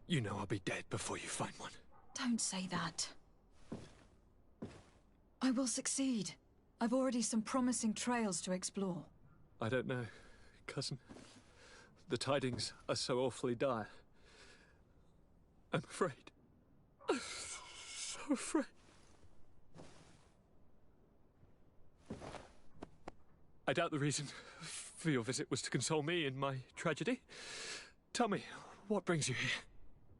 You know I'll be dead before you find one. Don't say that. I will succeed. I've already some promising trails to explore. I don't know, cousin. The tidings are so awfully dire. I'm afraid. I'm so afraid. I doubt the reason for your visit was to console me in my tragedy. Tell me, what brings you here?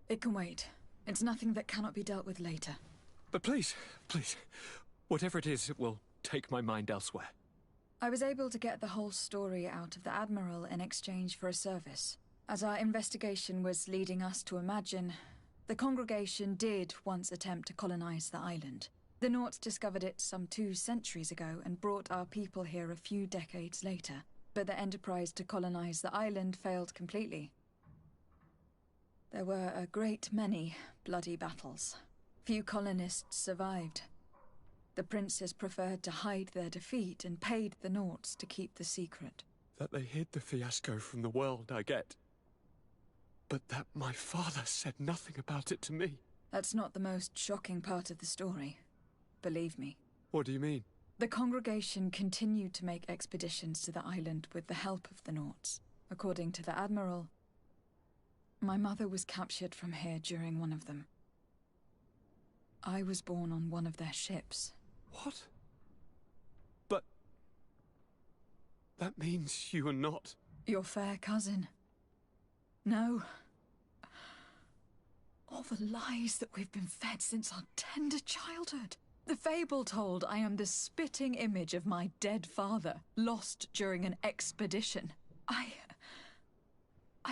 It can wait. It's nothing that cannot be dealt with later. But please, whatever it is, it will take my mind elsewhere. I was able to get the whole story out of the Admiral in exchange for a service. As our investigation was leading us to imagine, the congregation did once attempt to colonize the island. The Nauts discovered it some 2 centuries ago and brought our people here a few decades later. But the enterprise to colonize the island failed completely. There were a great many bloody battles. Few colonists survived. The princes preferred to hide their defeat and paid the Nauts to keep the secret. That they hid the fiasco from the world, I get. But that my father said nothing about it to me. That's not the most shocking part of the story. Believe me. What do you mean? The congregation continued to make expeditions to the island with the help of the Nauts. According to the Admiral, my mother was captured from here during one of them. I was born on one of their ships. What? But... that means you are not... your fair cousin. No. All the lies that we've been fed since our tender childhood. The fable told I am the spitting image of my dead father, lost during an expedition. I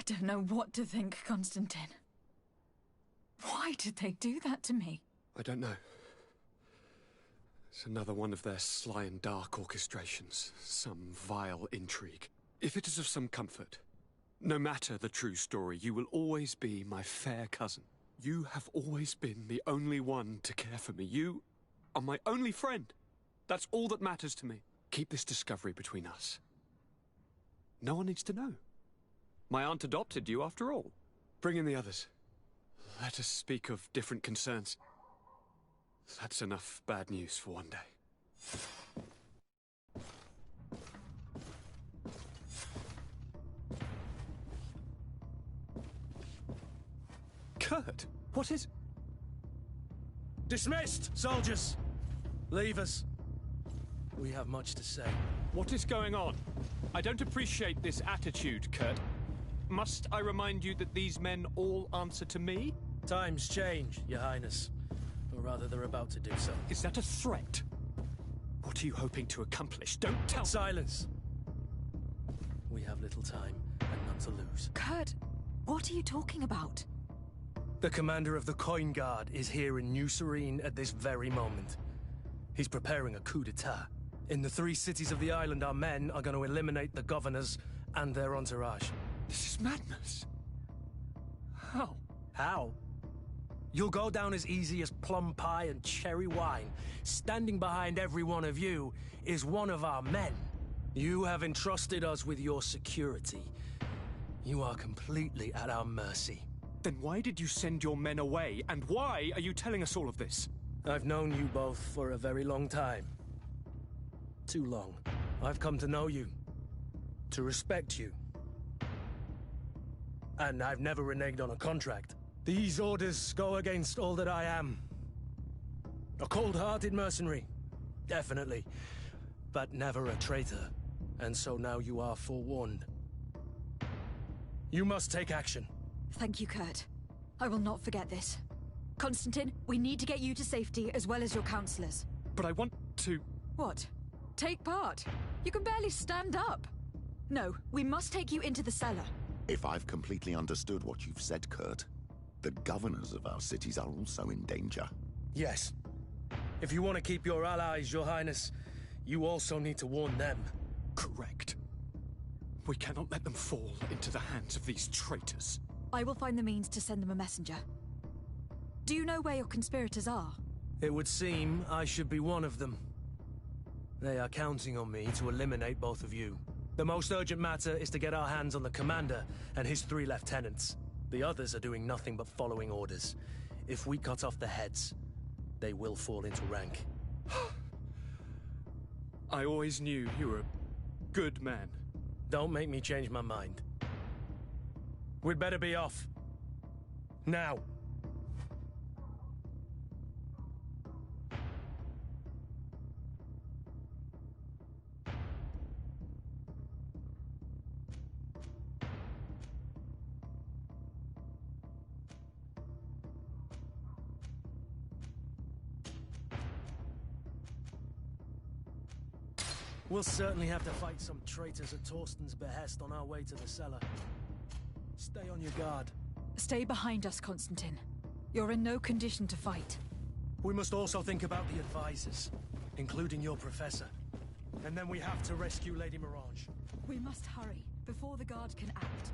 don't know what to think, Constantine. Why did they do that to me? I don't know. It's another one of their sly and dark orchestrations. Some vile intrigue. If it is of some comfort, no matter the true story, you will always be my fair cousin. You have always been the only one to care for me. You are my only friend. That's all that matters to me. Keep this discovery between us. No one needs to know. My aunt adopted you after all. Bring in the others. Let us speak of different concerns. That's enough bad news for one day. Kurt, what is... Dismissed, soldiers! Leave us. We have much to say. What is going on? I don't appreciate this attitude, Kurt. Must I remind you that these men all answer to me? Times change, Your Highness. Or rather, they're about to do so. Is that a threat? What are you hoping to accomplish? Don't tell... Silence! We have little time and none to lose. Kurt, what are you talking about? The commander of the Coin Guard is here in New Serene at this very moment. He's preparing a coup d'etat. In the 3 cities of the island, our men are going to eliminate the governors and their entourage. This is madness. How? How? You'll go down as easy as plum pie and cherry wine. Standing behind every one of you is one of our men. You have entrusted us with your security. You are completely at our mercy. Then why did you send your men away, and why are you telling us all of this? I've known you both for a very long time. Too long. I've come to know you. To respect you. And I've never reneged on a contract. These orders go against all that I am. A cold-hearted mercenary. Definitely. But never a traitor. And so now you are forewarned. You must take action. Thank you, Kurt. I will not forget this. Constantine, we need to get you to safety as well as your counselors. But I want to... What? Take part? You can barely stand up. No, we must take you into the cellar. If I've completely understood what you've said, Kurt, the governors of our cities are also in danger. Yes. If you want to keep your allies, Your Highness, you also need to warn them. Correct. We cannot let them fall into the hands of these traitors. I will find the means to send them a messenger. Do you know where your conspirators are? It would seem I should be one of them. They are counting on me to eliminate both of you. The most urgent matter is to get our hands on the commander and his 3 lieutenants. The others are doing nothing but following orders. If we cut off their heads, they will fall into rank. I always knew you were a good man. Don't make me change my mind. We'd better be off. Now. We'll certainly have to fight some traitors at Torsten's behest on our way to the cellar. Stay on your guard. Stay behind us, Constantine. You're in no condition to fight. We must also think about the advisors, including your professor. And then we have to rescue Lady Mirage. We must hurry, before the guard can act.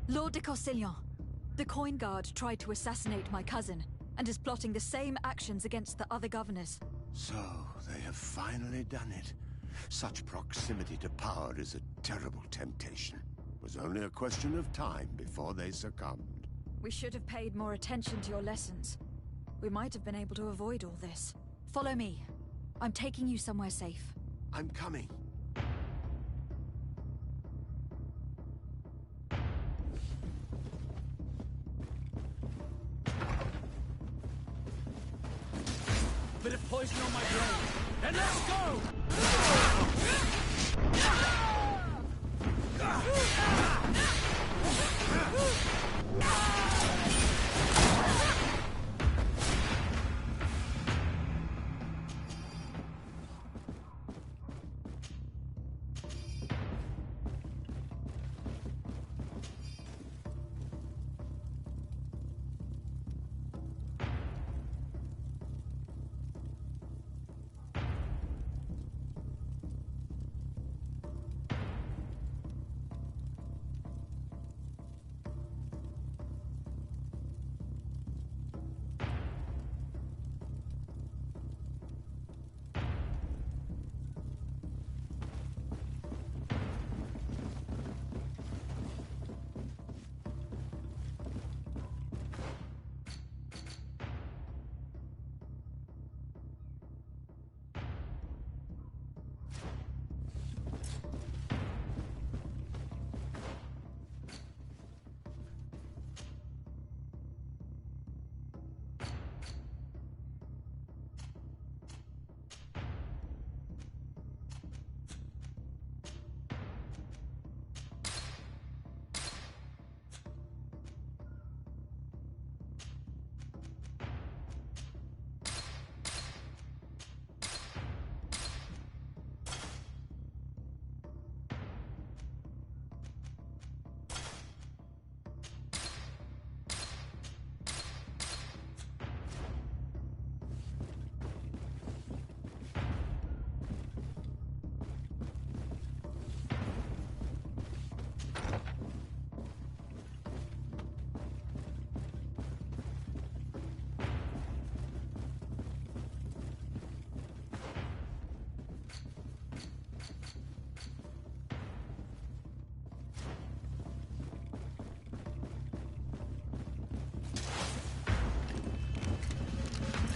Lord de Castellon, the Coin Guard tried to assassinate my cousin, and is plotting the same actions against the other governors. So, they have finally done it. Such proximity to power is a terrible temptation. It was only a question of time before they succumbed. We should have paid more attention to your lessons. We might have been able to avoid all this. Follow me. I'm taking you somewhere safe. I'm coming. Bit of poison on my blade, and let's go!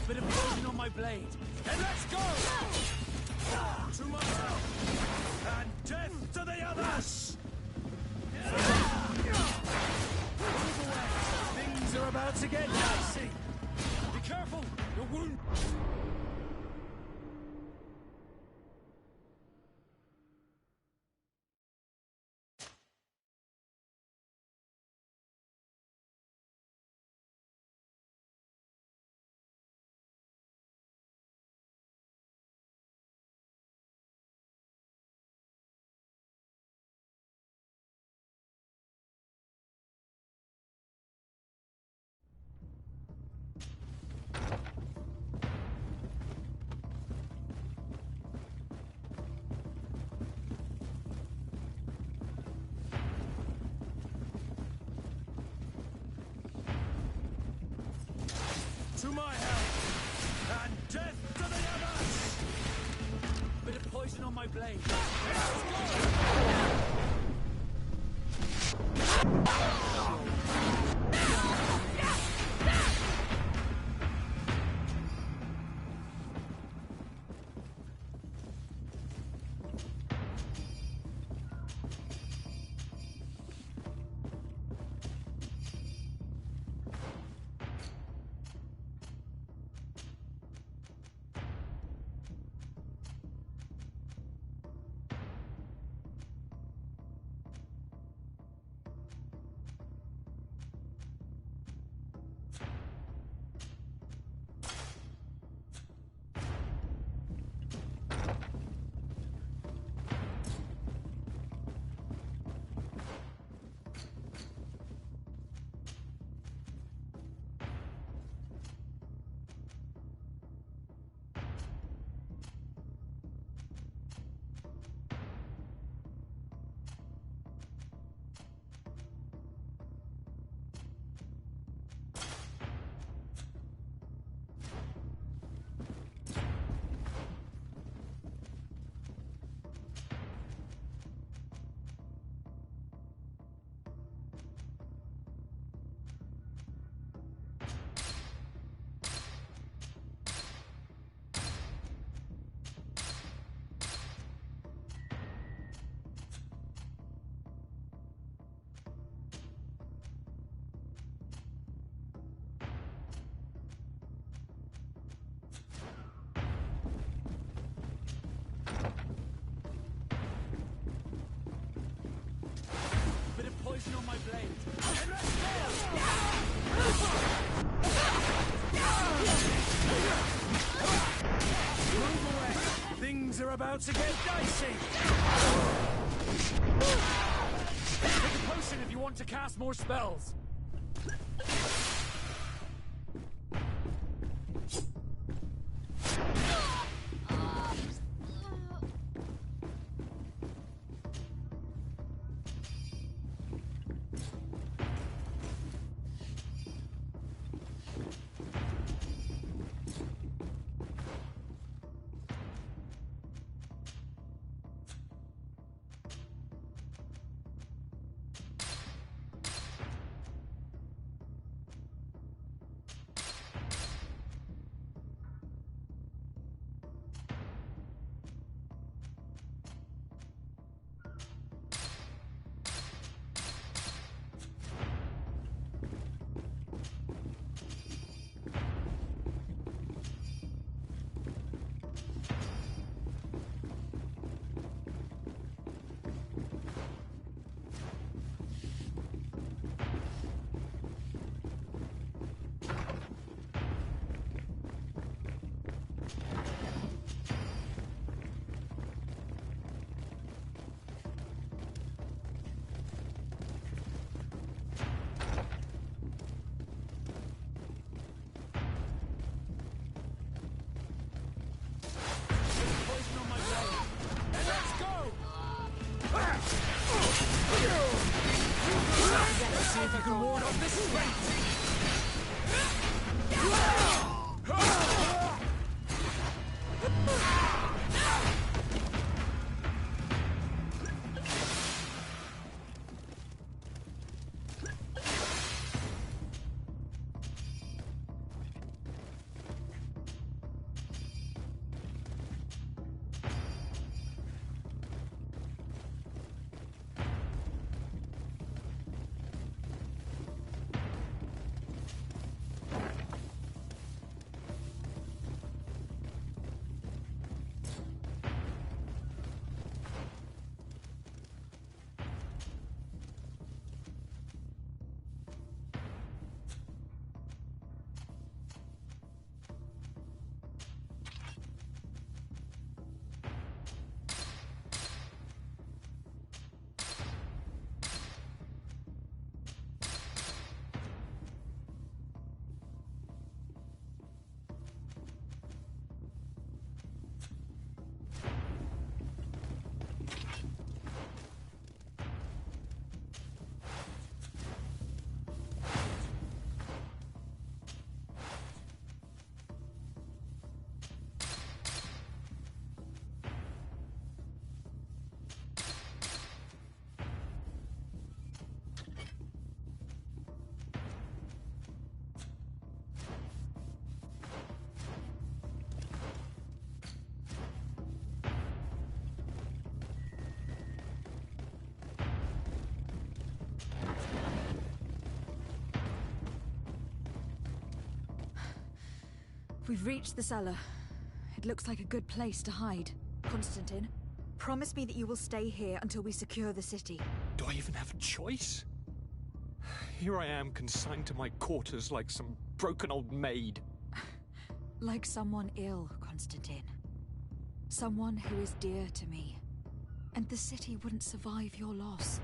Bit of poison on my blade, and let's go! To myself, and death to the others! Move away! Things are about to get dicey! Be careful! Your wound... To my help! And death to the others! Bit of poison on my blade. Poison on my blade. And let's Move away! Things are about to get dicey! take a potion if you want to cast more spells. See if you can ward off this fate! We've reached the cellar. It looks like a good place to hide. Constantine, promise me that you will stay here until we secure the city. Do I even have a choice? Here I am, consigned to my quarters like some broken old maid. Like someone ill, Constantine. Someone who is dear to me. And the city wouldn't survive your loss.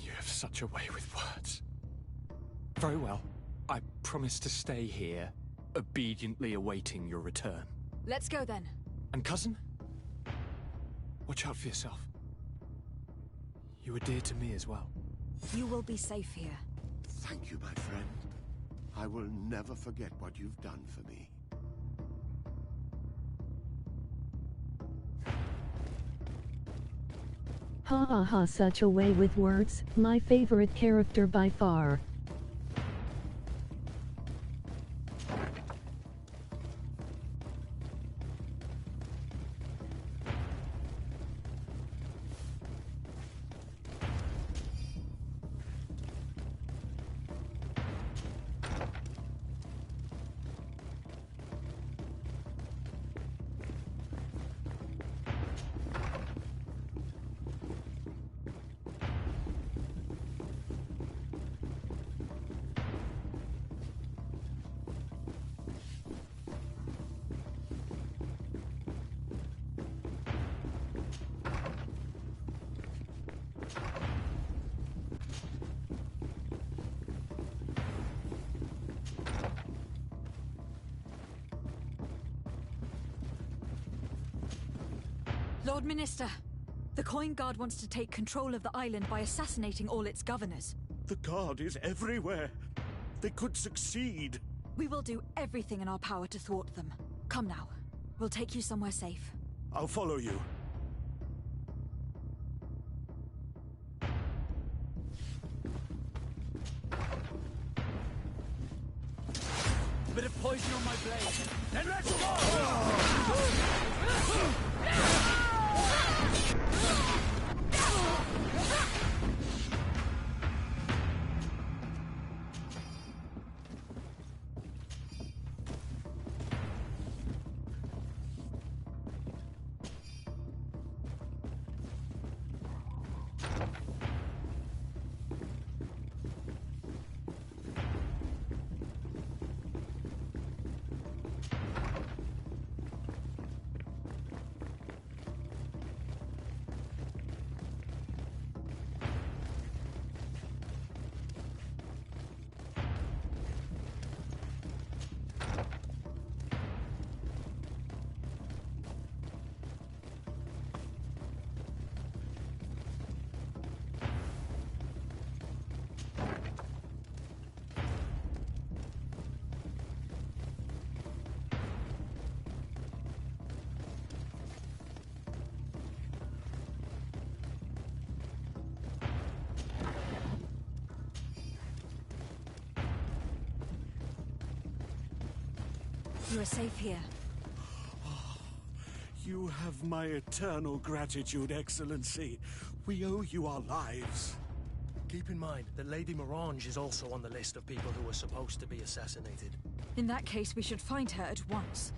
You have such a way with words. Very well. I promise to stay here, obediently awaiting your return. Let's go then. And cousin? Watch out for yourself. You were dear to me as well. You will be safe here. Thank you, my friend. I will never forget what you've done for me. Ha ha ha, such a way with words. My favorite character by far. Lord Minister, the Coin Guard wants to take control of the island by assassinating all its governors. The Guard is everywhere. They could succeed. We will do everything in our power to thwart them. Come now. We'll take you somewhere safe. I'll follow you. Bit of poison on my blade. Then let's go! You are safe here. You have my eternal gratitude, Excellency. We owe you our lives. Keep in mind that Lady Morange is also on the list of people who were supposed to be assassinated. In that case, we should find her at once.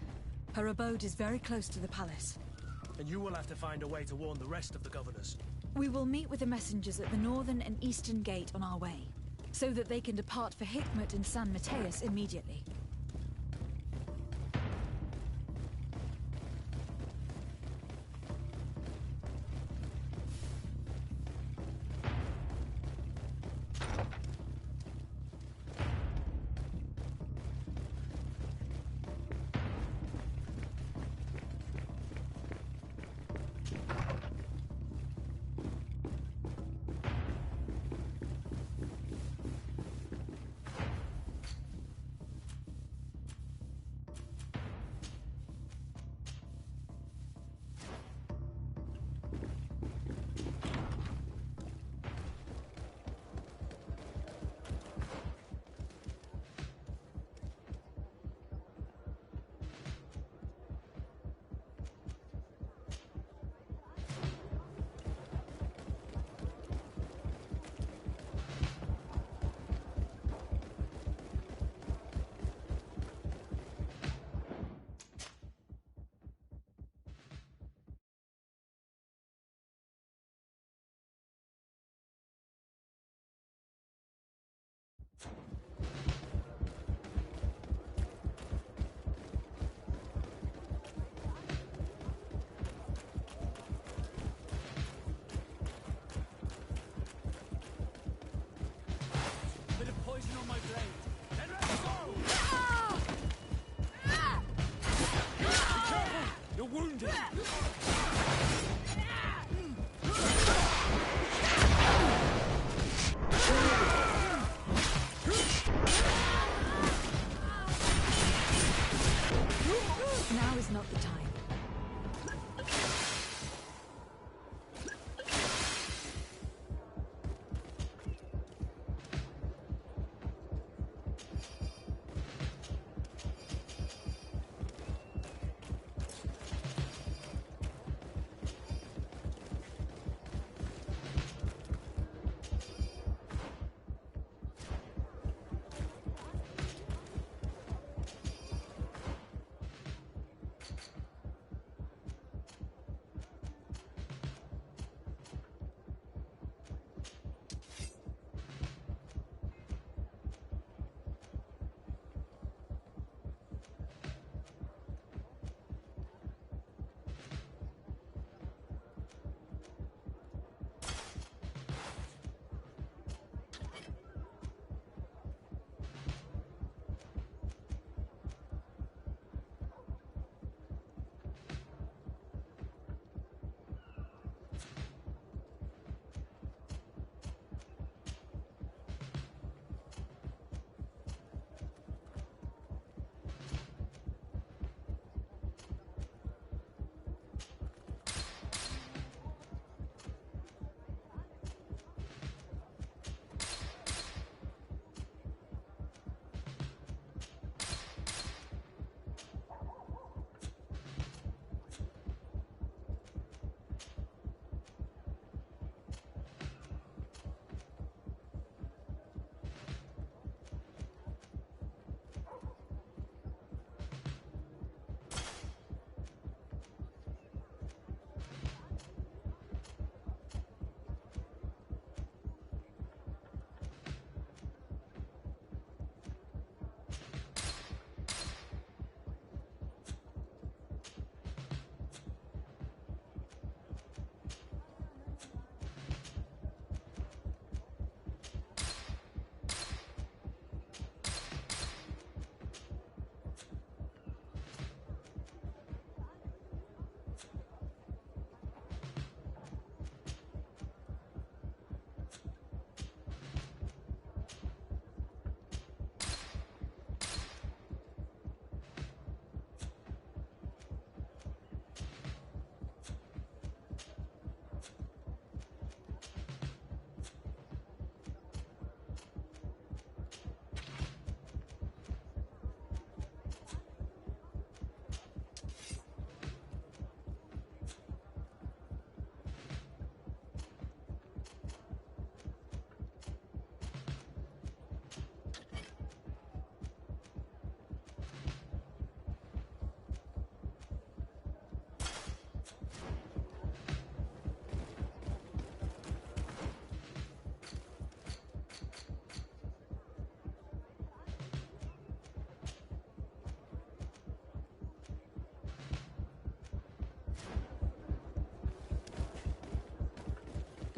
Her abode is very close to the palace. And you will have to find a way to warn the rest of the governors. We will meet with the messengers at the northern and eastern gate on our way, so that they can depart for Hikmet and San Mateus immediately.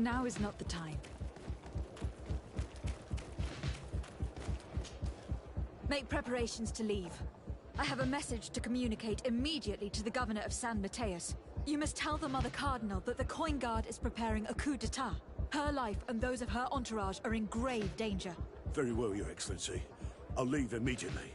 Now is not the time. Make preparations to leave. I have a message to communicate immediately to the governor of San Mateus. You must tell the Mother Cardinal that the Coin Guard is preparing a coup d'etat. Her life and those of her entourage are in grave danger. Very well, Your Excellency. I'll leave immediately.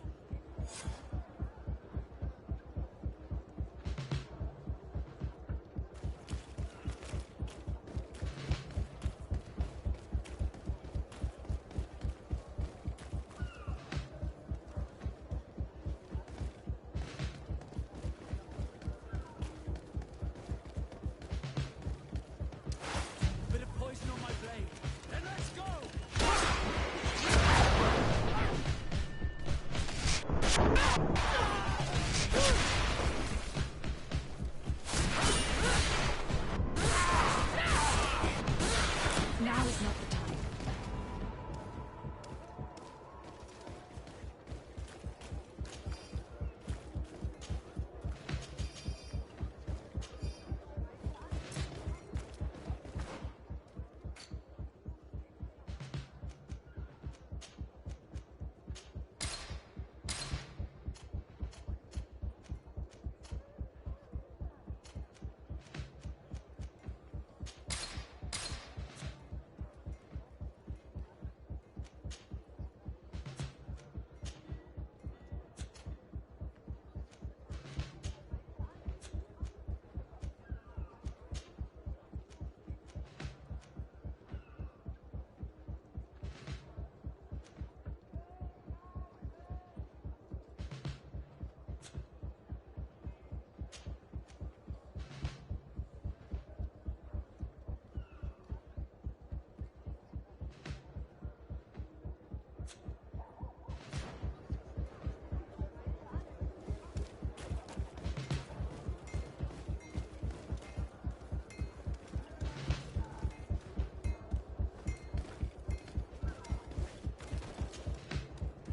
Bit of poison on my blade. Then let's go! Now is not the time.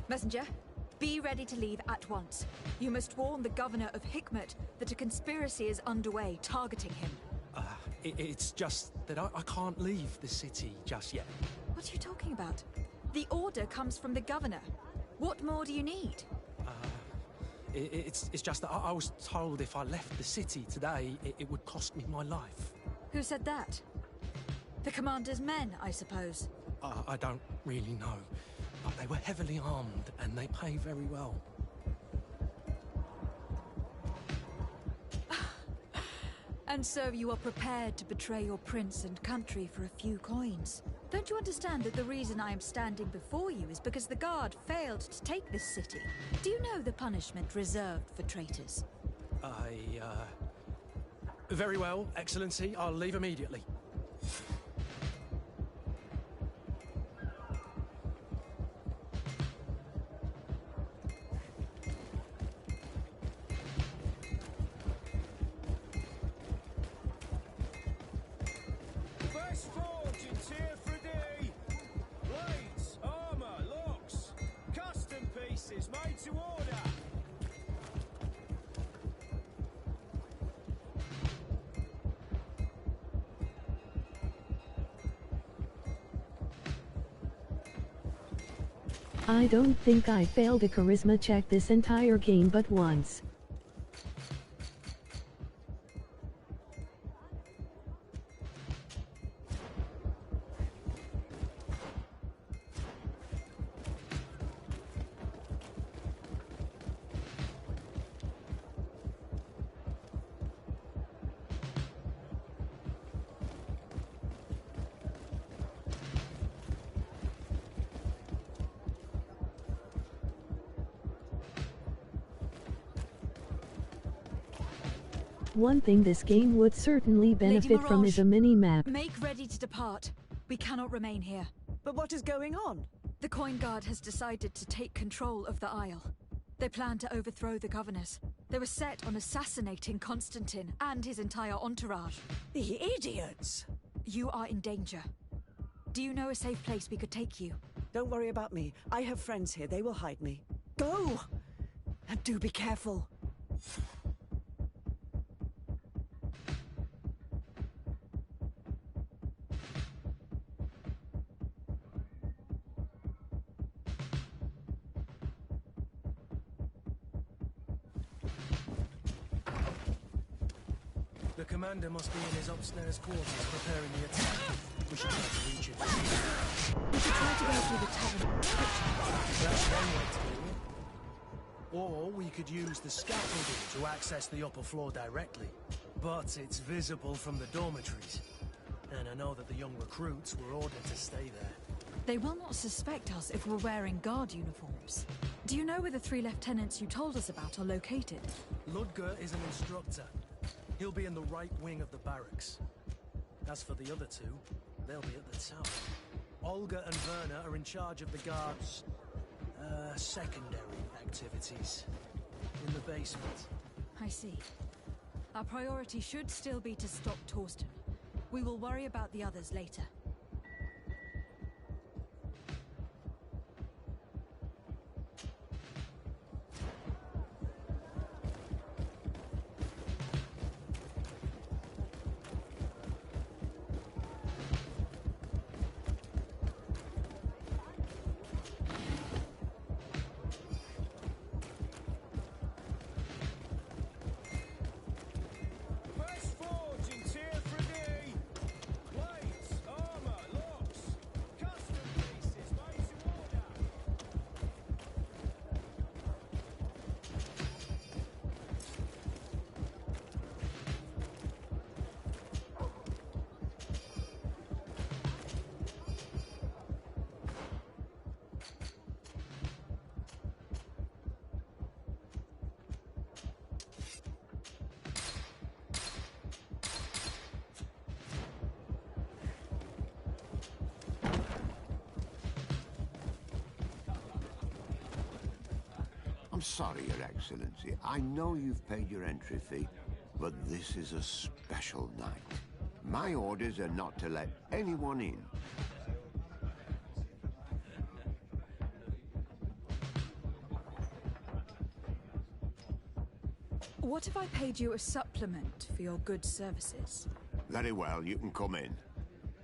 Messenger, be ready to leave at once. You must warn the governor of Hikmet that a conspiracy is underway targeting him. It's just that I can't leave the city just yet. What are you talking about? The order comes from the governor. What more do you need? It's just that I was told if I left the city today, it would cost me my life. Who said that? The commander's men, I suppose. I don't really know, but they were heavily armed and they pay very well. And so you are prepared to betray your prince and country for a few coins. Don't you understand that the reason I am standing before you is because the guard failed to take this city? Do you know the punishment reserved for traitors? Very well, Excellency. I'll leave immediately. Best fortunes here for thee. Blades, armor, locks, custom pieces made to order. I don't think I failed a charisma check this entire game but once. One thing this game would certainly benefit from is a mini-map. Make ready to depart. We cannot remain here. But what is going on? The Coin Guard has decided to take control of the Isle. They plan to overthrow the governors. They were set on assassinating Constantine and his entire entourage. The idiots! You are in danger. Do you know a safe place we could take you? Don't worry about me. I have friends here. They will hide me. Go! And do be careful. The commander must be in his upstairs quarters preparing the attack. We should try to reach it. We should try to go through the tavern. That's one way to do it. Or we could use the scaffolding to access the upper floor directly. But it's visible from the dormitories. And I know that the young recruits were ordered to stay there. They will not suspect us if we're wearing guard uniforms. Do you know where the 3 lieutenants you told us about are located? Ludger is an instructor. He'll be in the right wing of the barracks. As for the other 2, they'll be at the tower. Olga and Werner are in charge of the guards' secondary activities in the basement. I see. Our priority should still be to stop Torsten. We will worry about the others later. First forge in tier 3D. Plates, armor, locks, custom pieces made to order. I'm sorry, Your Excellency. I know you've paid your entry fee, but this is a special night. My orders are not to let anyone in. What if I paid you a supplement for your good services? Very well, you can come in.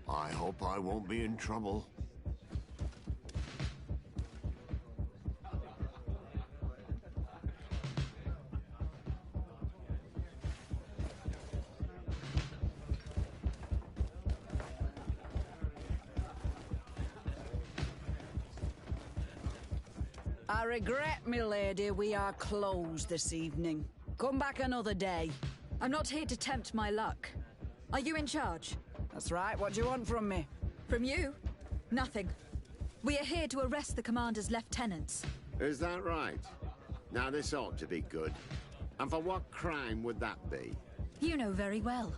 I hope I won't be in trouble. I regret, milady, we are closed this evening. Come back another day. I'm not here to tempt my luck. Are you in charge? That's right. What do you want from me? From you? Nothing. We are here to arrest the commander's lieutenants. Is that right? Now this ought to be good. And for what crime would that be? You know very well.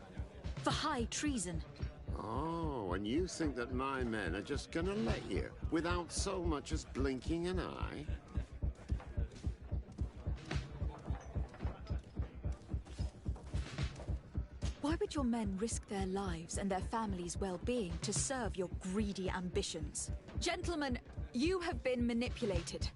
For high treason. Oh, and you think that my men are just gonna let you, without so much as blinking an eye? Why would your men risk their lives and their families' well-being to serve your greedy ambitions? Gentlemen, you have been manipulated.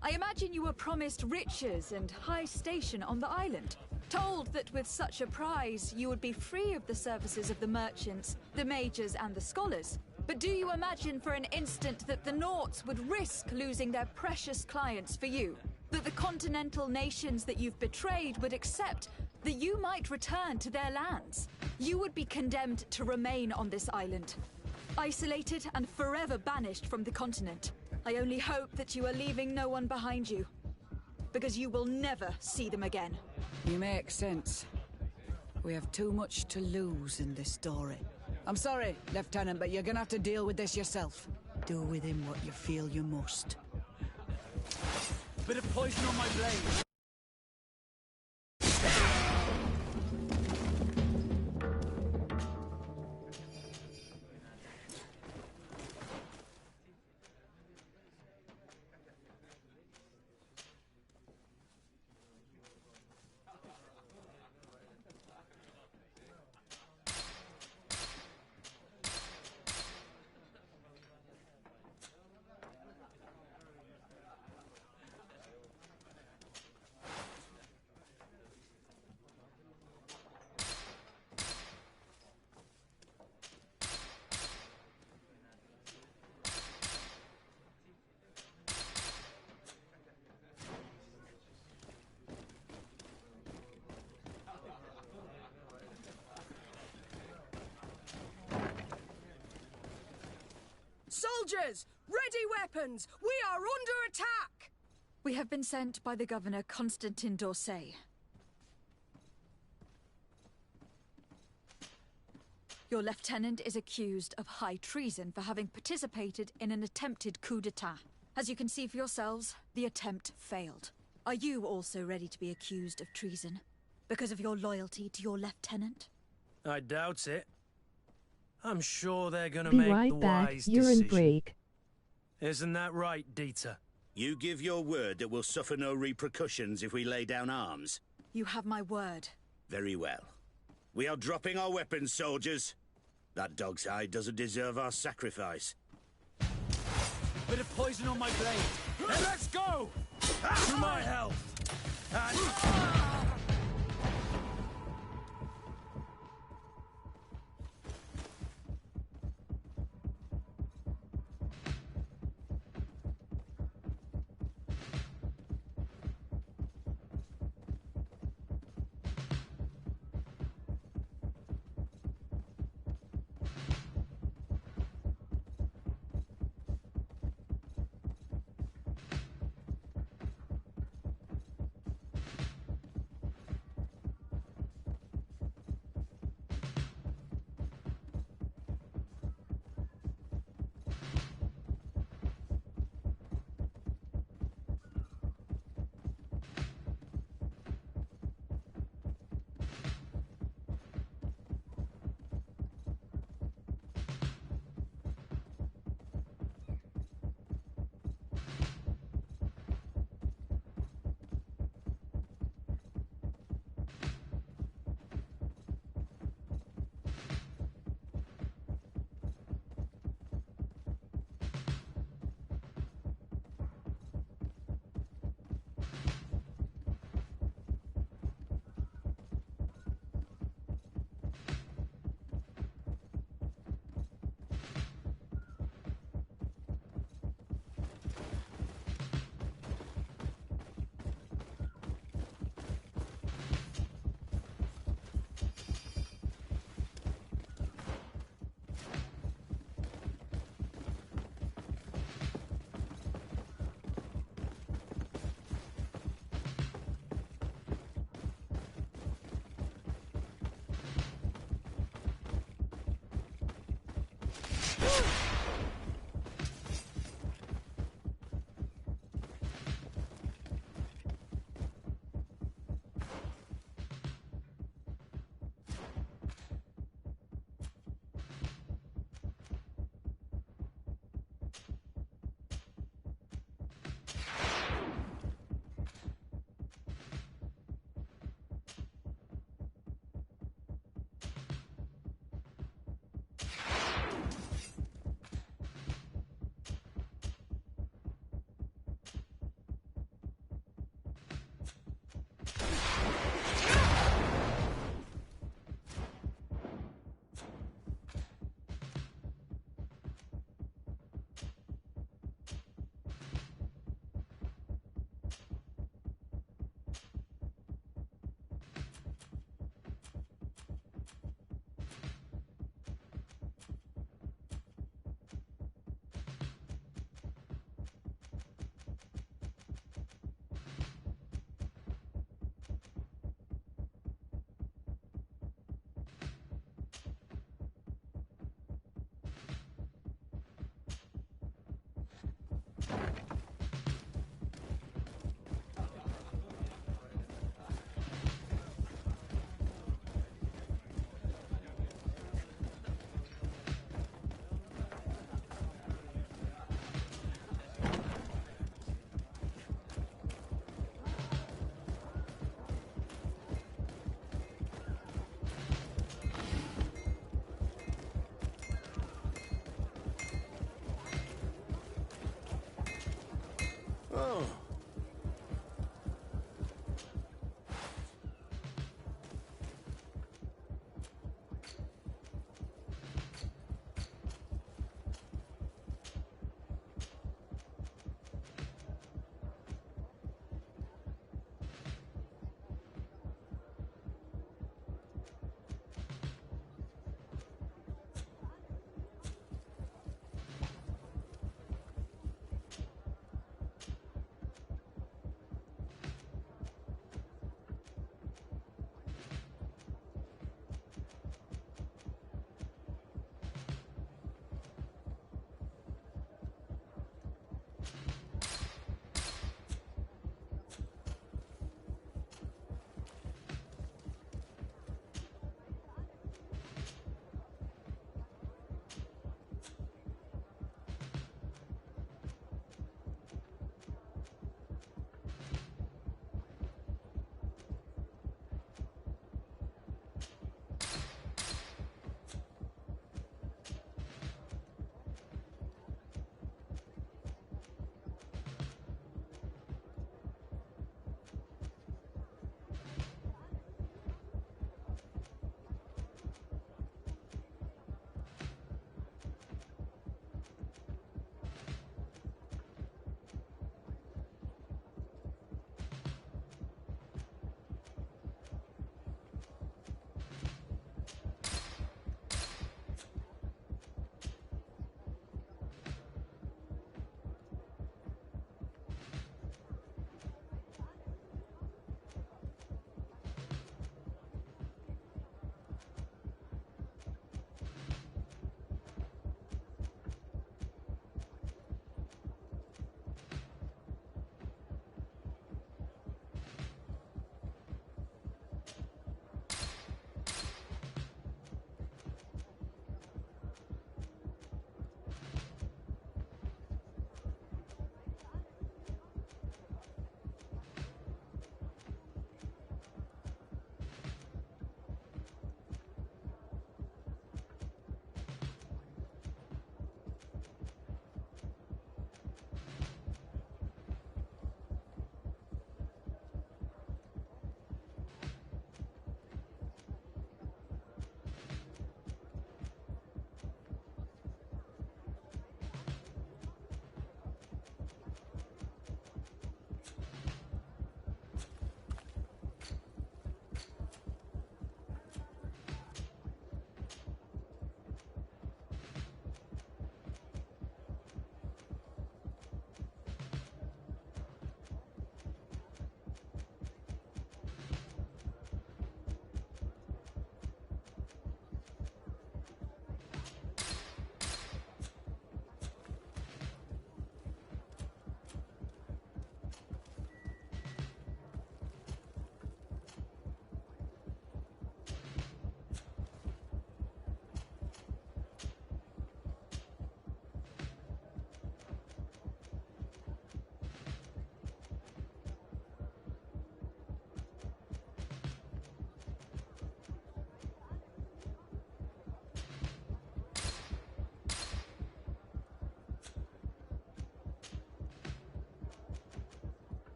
I imagine you were promised riches and high station on the island. Told that with such a prize, you would be free of the services of the merchants, the mages, and the scholars. But do you imagine for an instant that the Nauts would risk losing their precious clients for you? That the continental nations that you've betrayed would accept that you might return to their lands? You would be condemned to remain on this island, isolated and forever banished from the continent. I only hope that you are leaving no one behind you, because you will never see them again. You make sense. We have too much to lose in this story. I'm sorry, Lieutenant, but you're gonna have to deal with this yourself. Do with him what you feel you must. Bit of poison on my blade. Soldiers! Ready weapons! We are under attack! We have been sent by the Governor Constantin d'Orsay. Your lieutenant is accused of high treason for having participated in an attempted coup d'etat. As you can see for yourselves, the attempt failed. Are you also ready to be accused of treason? Because of your loyalty to your lieutenant? I doubt it. I'm sure they're gonna Be make right the back. wise Urine decision. break. Isn't that right, Dieter? You give your word that we'll suffer no repercussions if we lay down arms? You have my word. Very well. We are dropping our weapons, soldiers. That dog's hide doesn't deserve our sacrifice. Bit of poison on my blade. Hey, let's go! To my health!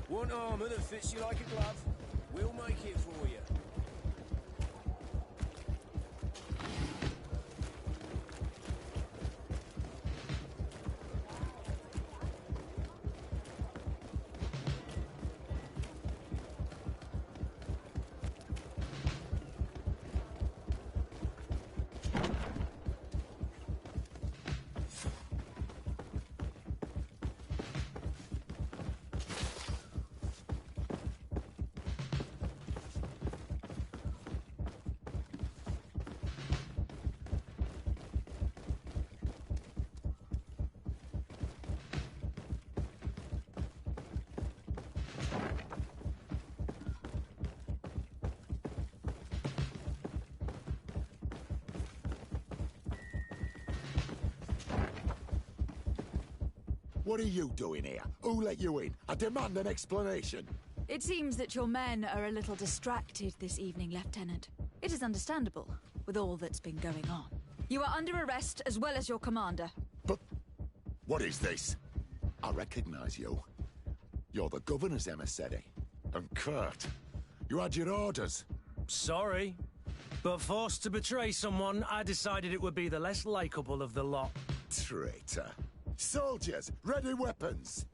Want armor that fits you like a glove? We'll make it for you. What are you doing here? Who let you in? I demand an explanation. It seems that your men are a little distracted this evening, Lieutenant. It is understandable, with all that's been going on. You are under arrest, as well as your commander. But what is this? I recognize you. You're the governor's emissary. And Kurt, you had your orders. Sorry, but forced to betray someone, I decided it would be the less likable of the lot. Traitor. Soldiers, ready weapons.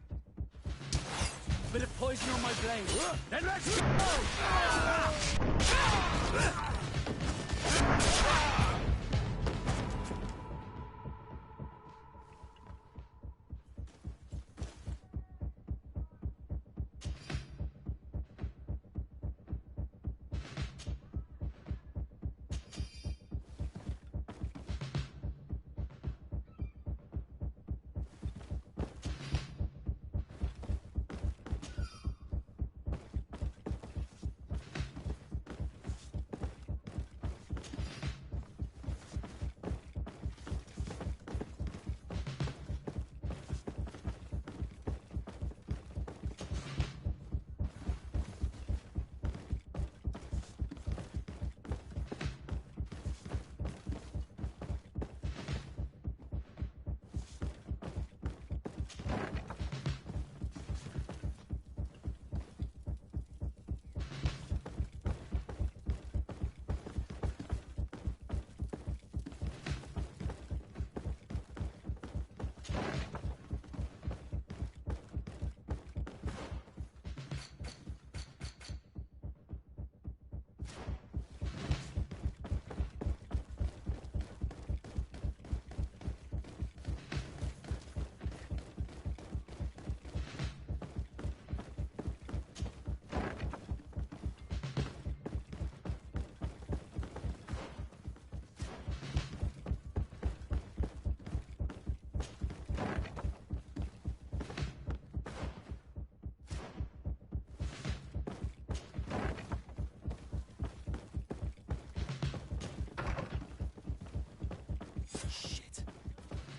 Bit of poison on my blade. Then let's go!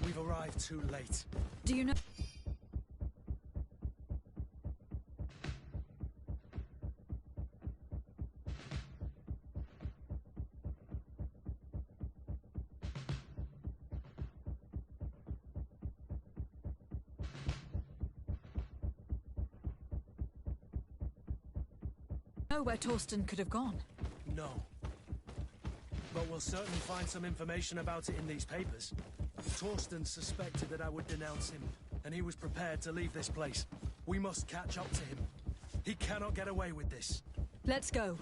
We've arrived too late. Do you know... know where Torsten could have gone? No. But we'll certainly find some information about it in these papers. Torsten suspected that I would denounce him, and he was prepared to leave this place. We must catch up to him. He cannot get away with this. Let's go.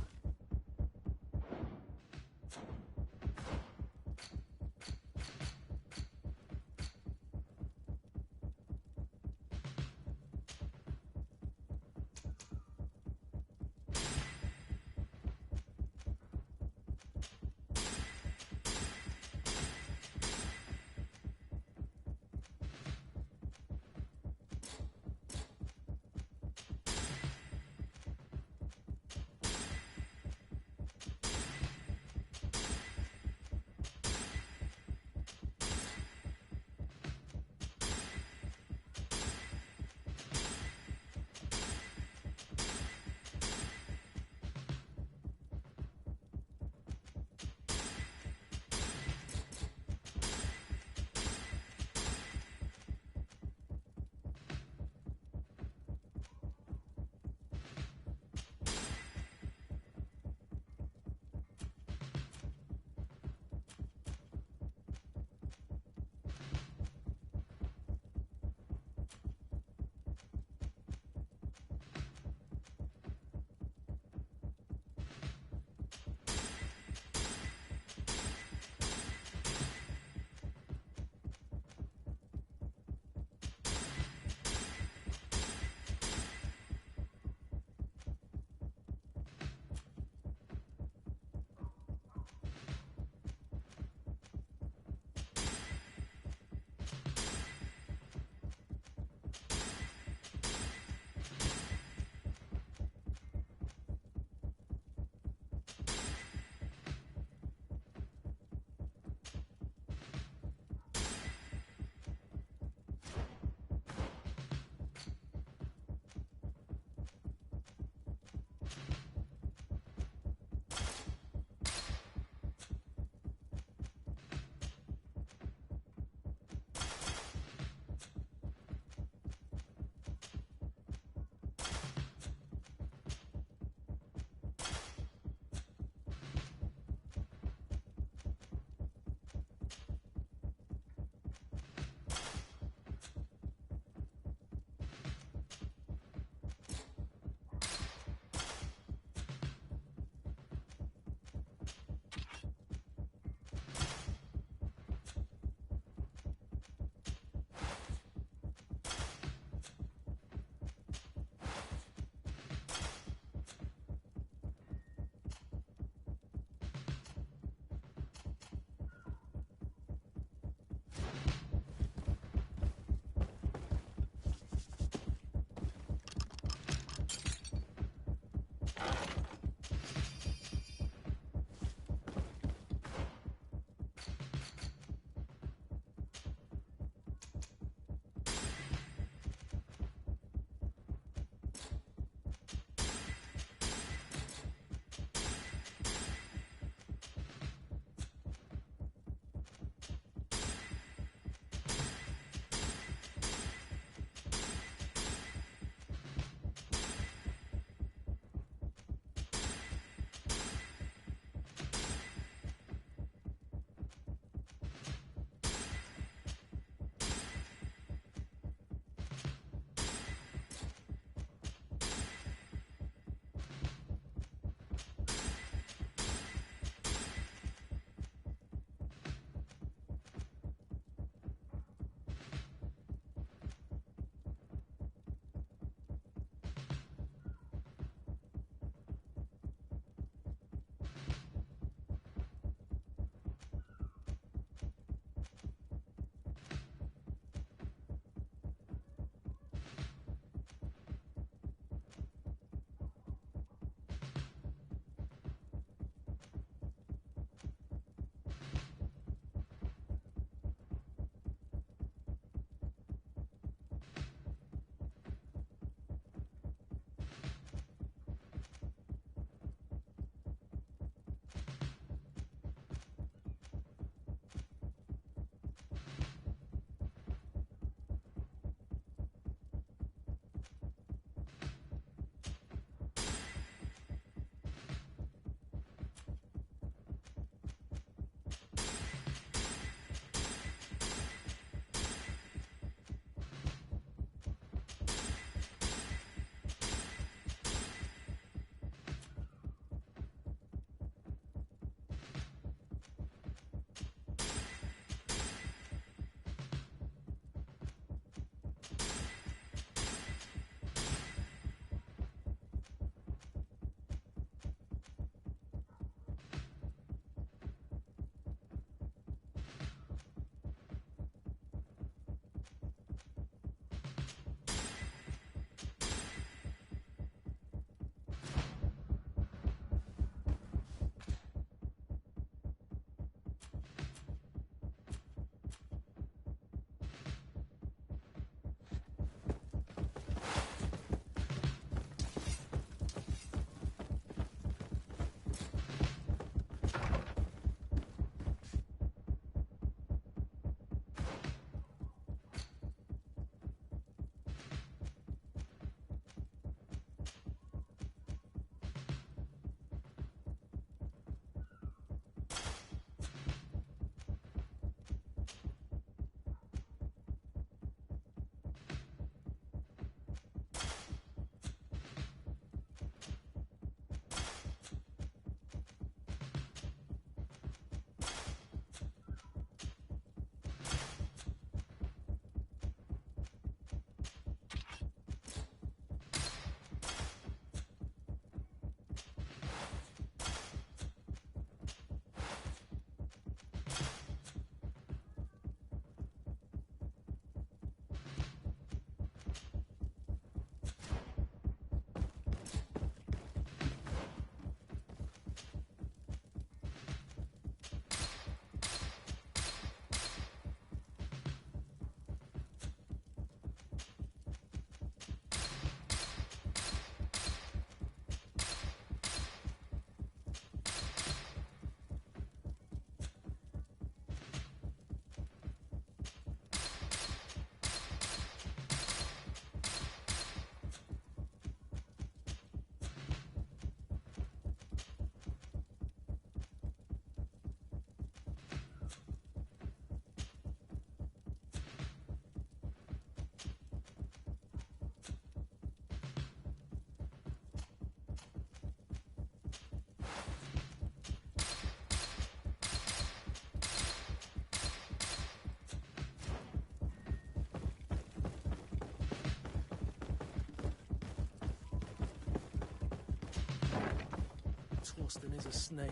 Twoston is a snake,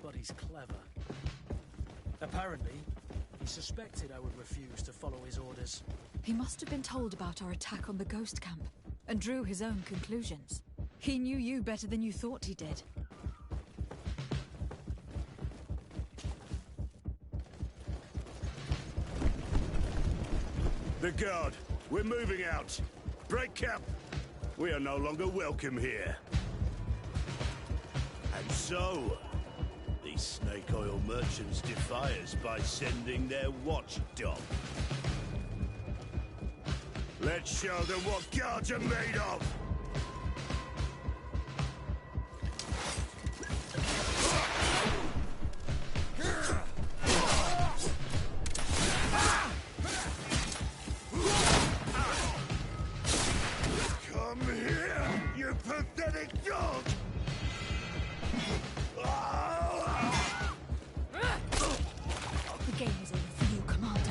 but he's clever. Apparently, he suspected I would refuse to follow his orders. He must have been told about our attack on the ghost camp, and drew his own conclusions. He knew you better than you thought he did. The guard, we're moving out. Break camp. We are no longer welcome here. And so, these snake oil merchants defy us by sending their watchdog. Let's show them what guards are made of! Come here, you pathetic dog! The game is over for you, Commander.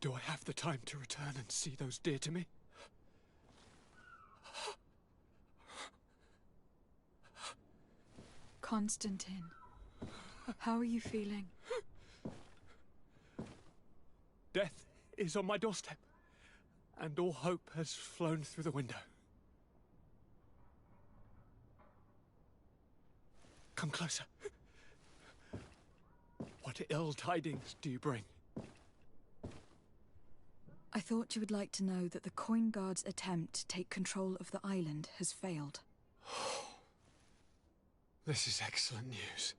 Do I have the time to return and see those dear to me? Constantine, how are you feeling? Death is on my doorstep, and all hope has flown through the window. Come closer. What ill tidings do you bring? I thought you would like to know that the Coin Guard's attempt to take control of the island has failed. This is excellent news.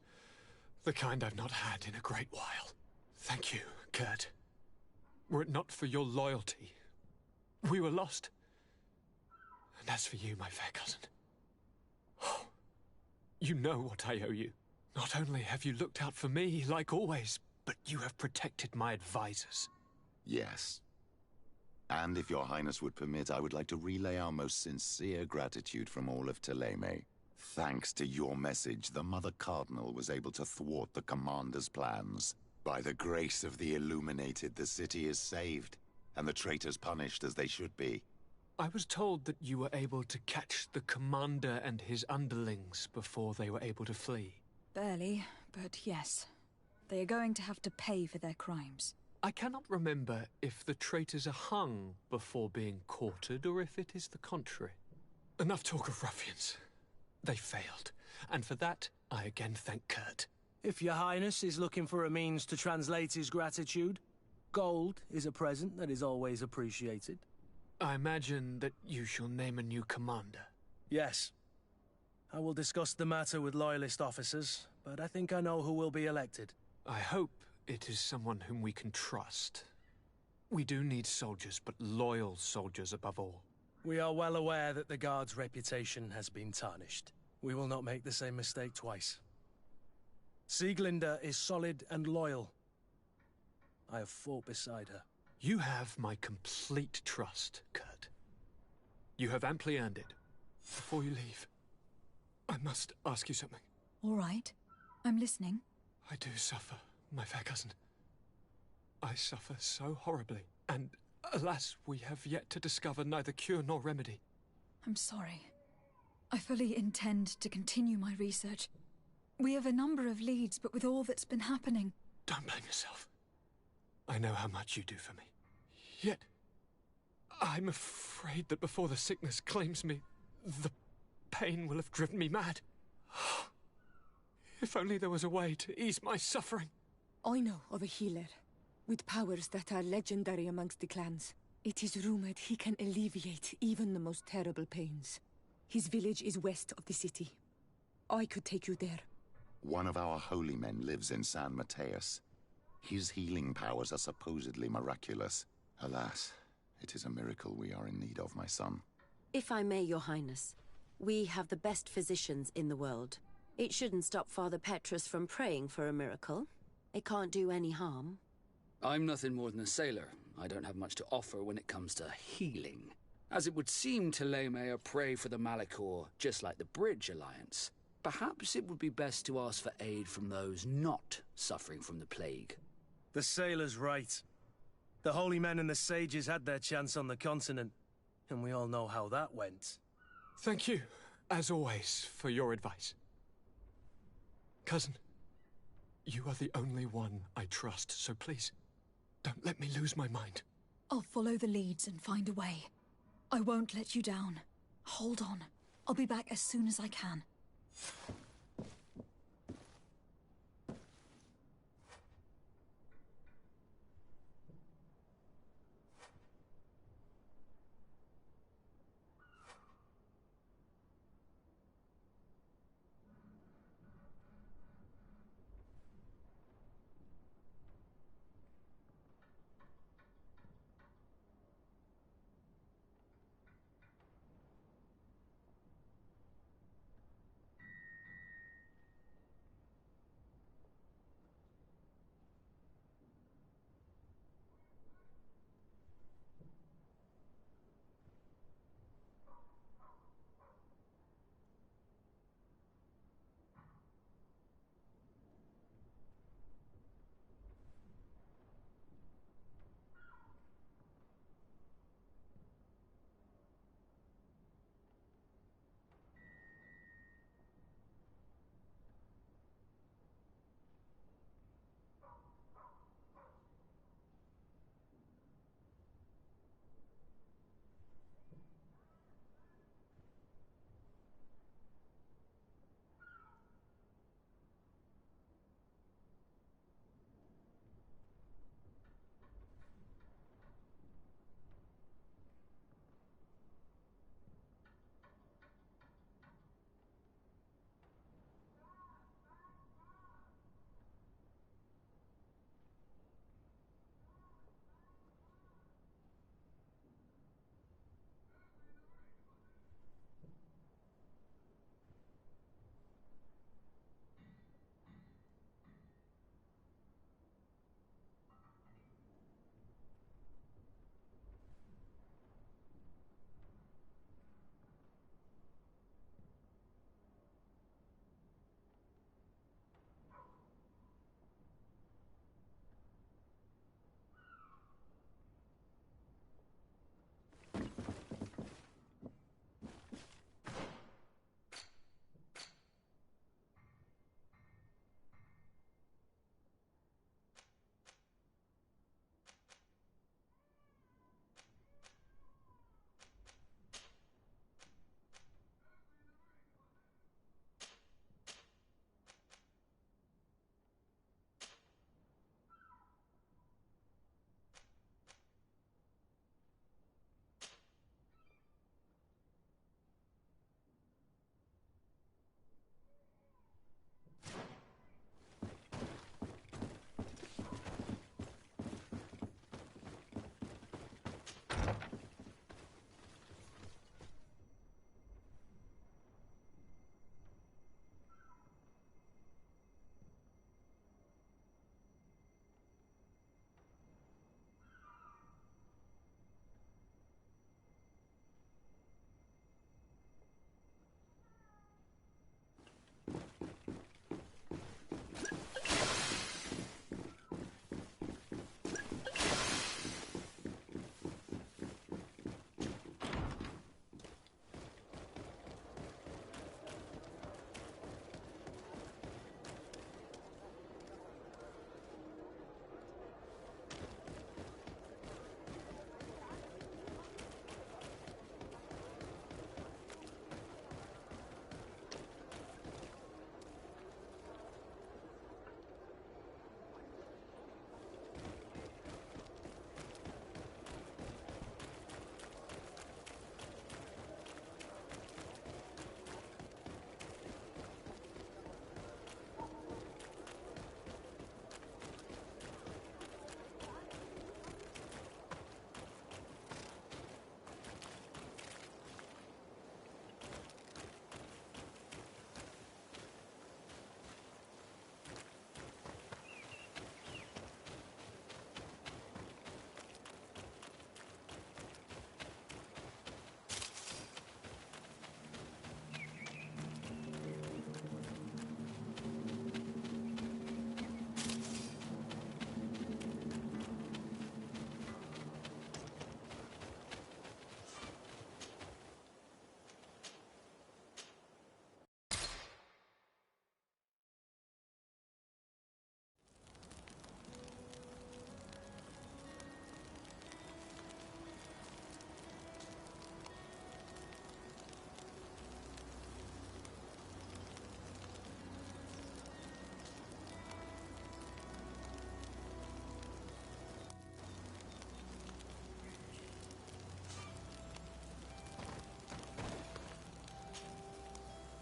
The kind I've not had in a great while. Thank you, Kurt. Were it not for your loyalty, we were lost. And as for you, my fair cousin, you know what I owe you. Not only have you looked out for me, like always, but you have protected my advisors. Yes. And if your highness would permit, I would like to relay our most sincere gratitude from all of Thélème. Thanks to your message, the Mother Cardinal was able to thwart the Commander's plans. By the grace of the Illuminated, the city is saved, and the traitors punished as they should be. I was told that you were able to catch the Commander and his underlings before they were able to flee. Barely, but yes. They are going to have to pay for their crimes. I cannot remember if the traitors are hung before being quartered, or if it is the contrary. Enough talk of ruffians. They failed, and for that, I again thank Kurt. If your highness is looking for a means to translate his gratitude, gold is a present that is always appreciated. I imagine that you shall name a new commander. Yes. I will discuss the matter with loyalist officers, but I think I know who will be elected. I hope it is someone whom we can trust. We do need soldiers, but loyal soldiers above all. We are well aware that the Guard's reputation has been tarnished. We will not make the same mistake twice. Sieglinde is solid and loyal. I have fought beside her. You have my complete trust, Kurt. You have amply earned it. Before you leave, I must ask you something. All right. I'm listening. I do suffer, my fair cousin. I suffer so horribly, and alas, we have yet to discover neither cure nor remedy. I'm sorry. I fully intend to continue my research. We have a number of leads, but with all that's been happening... Don't blame yourself. I know how much you do for me. Yet, I'm afraid that before the sickness claims me, the pain will have driven me mad. If only there was a way to ease my suffering. I know of a healer. with powers that are legendary amongst the clans. It is rumored he can alleviate even the most terrible pains. His village is west of the city. I could take you there. One of our holy men lives in San Mateus. His healing powers are supposedly miraculous. Alas, it is a miracle we are in need of, my son. If I may, Your Highness, we have the best physicians in the world. It shouldn't stop Father Petrus from praying for a miracle. It can't do any harm. I'm nothing more than a sailor. I don't have much to offer when it comes to healing. As it would seem Teleme are prey for the Malachor, just like the Bridge Alliance. Perhaps it would be best to ask for aid from those not suffering from the plague. The sailor's right. The holy men and the sages had their chance on the continent, and we all know how that went. Thank you, as always, for your advice. Cousin, you are the only one I trust, so please, don't let me lose my mind. I'll follow the leads and find a way. I won't let you down. Hold on. I'll be back as soon as I can.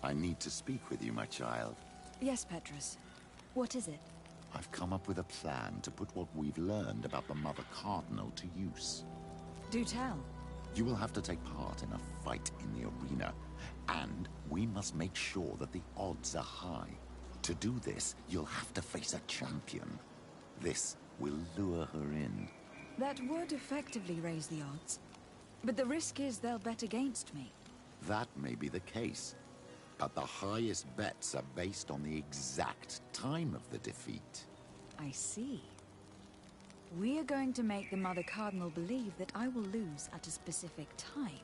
I need to speak with you, my child. Yes, Petrus. What is it? I've come up with a plan to put what we've learned about the Mother Cardinal to use. Do tell. You will have to take part in a fight in the arena, and we must make sure that the odds are high. To do this, you'll have to face a champion. This will lure her in. That would effectively raise the odds. But the risk is they'll bet against me. That may be the case, but the highest bets are based on the exact time of the defeat. I see. We are going to make the Mother Cardinal believe that I will lose at a specific time.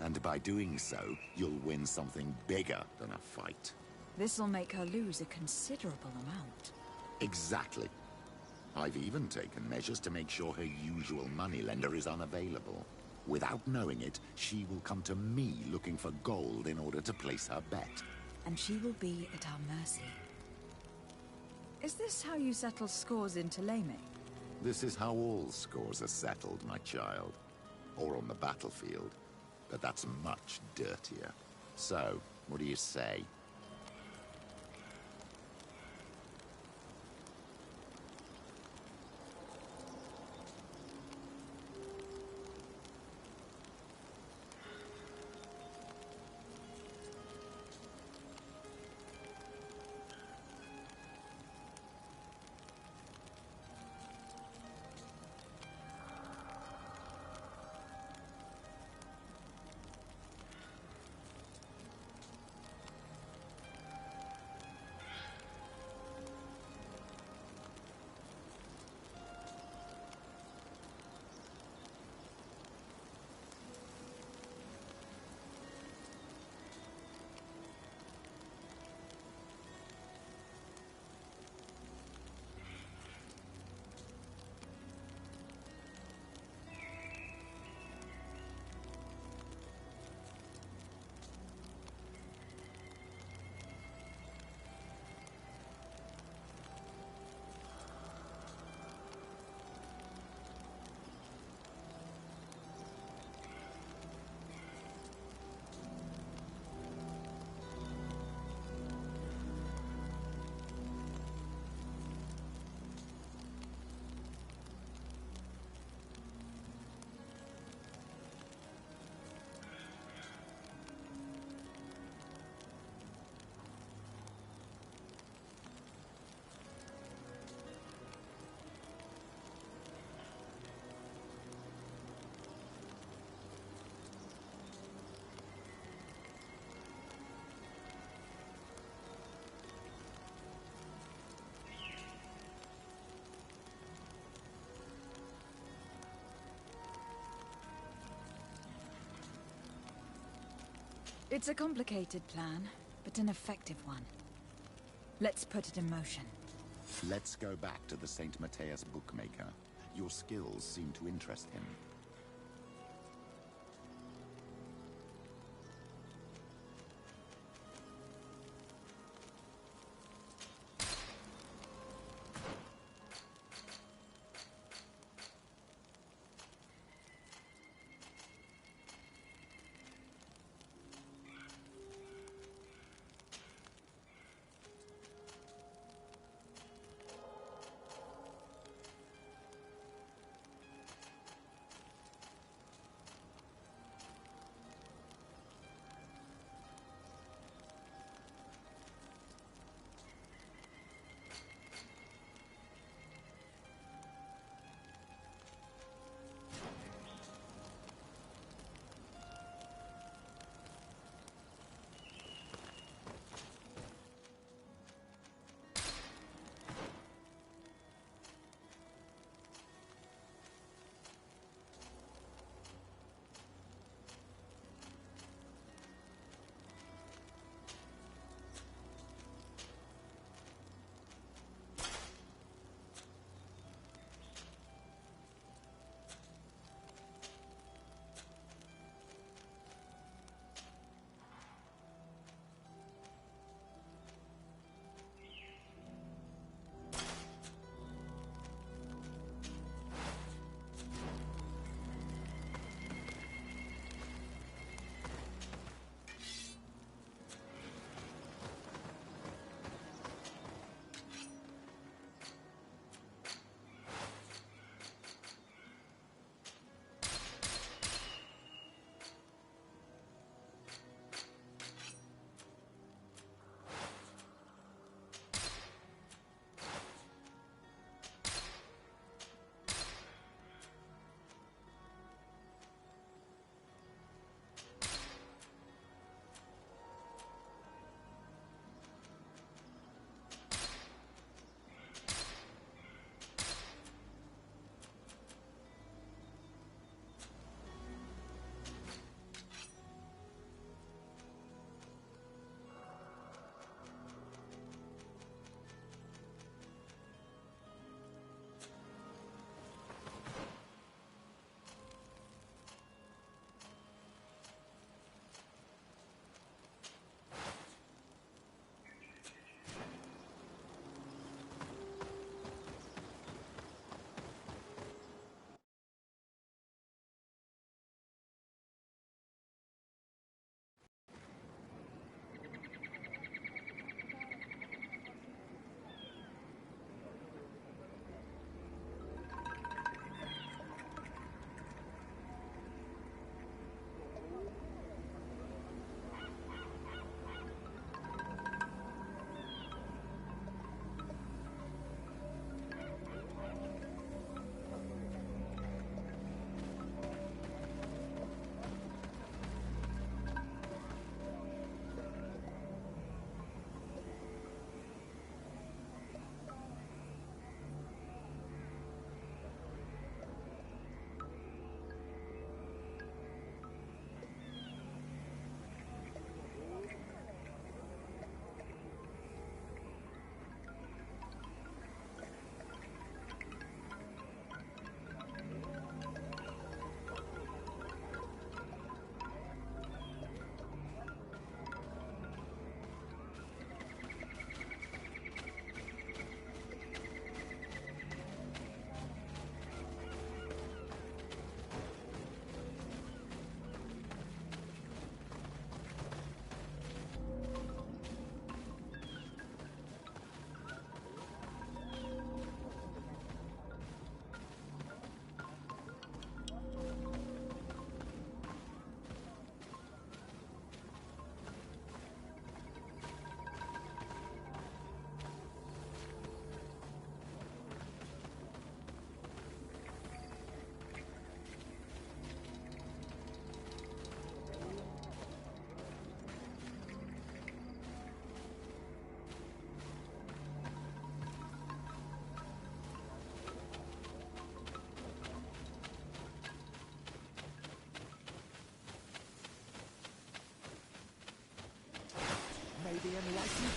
And by doing so, you'll win something bigger than a fight. This'll make her lose a considerable amount. Exactly. I've even taken measures to make sure her usual moneylender is unavailable. Without knowing it, she will come to me looking for gold in order to place her bet. And she will be at our mercy. Is this how you settle scores in Thélème? This is how all scores are settled, my child. Or on the battlefield. But that's much dirtier. So, what do you say? It's a complicated plan, but an effective one. Let's put it in motion. Let's go back to the St. Matthias bookmaker. Your skills seem to interest him.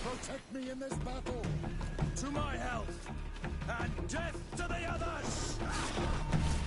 protect me in this battle. To my health, and death to the others!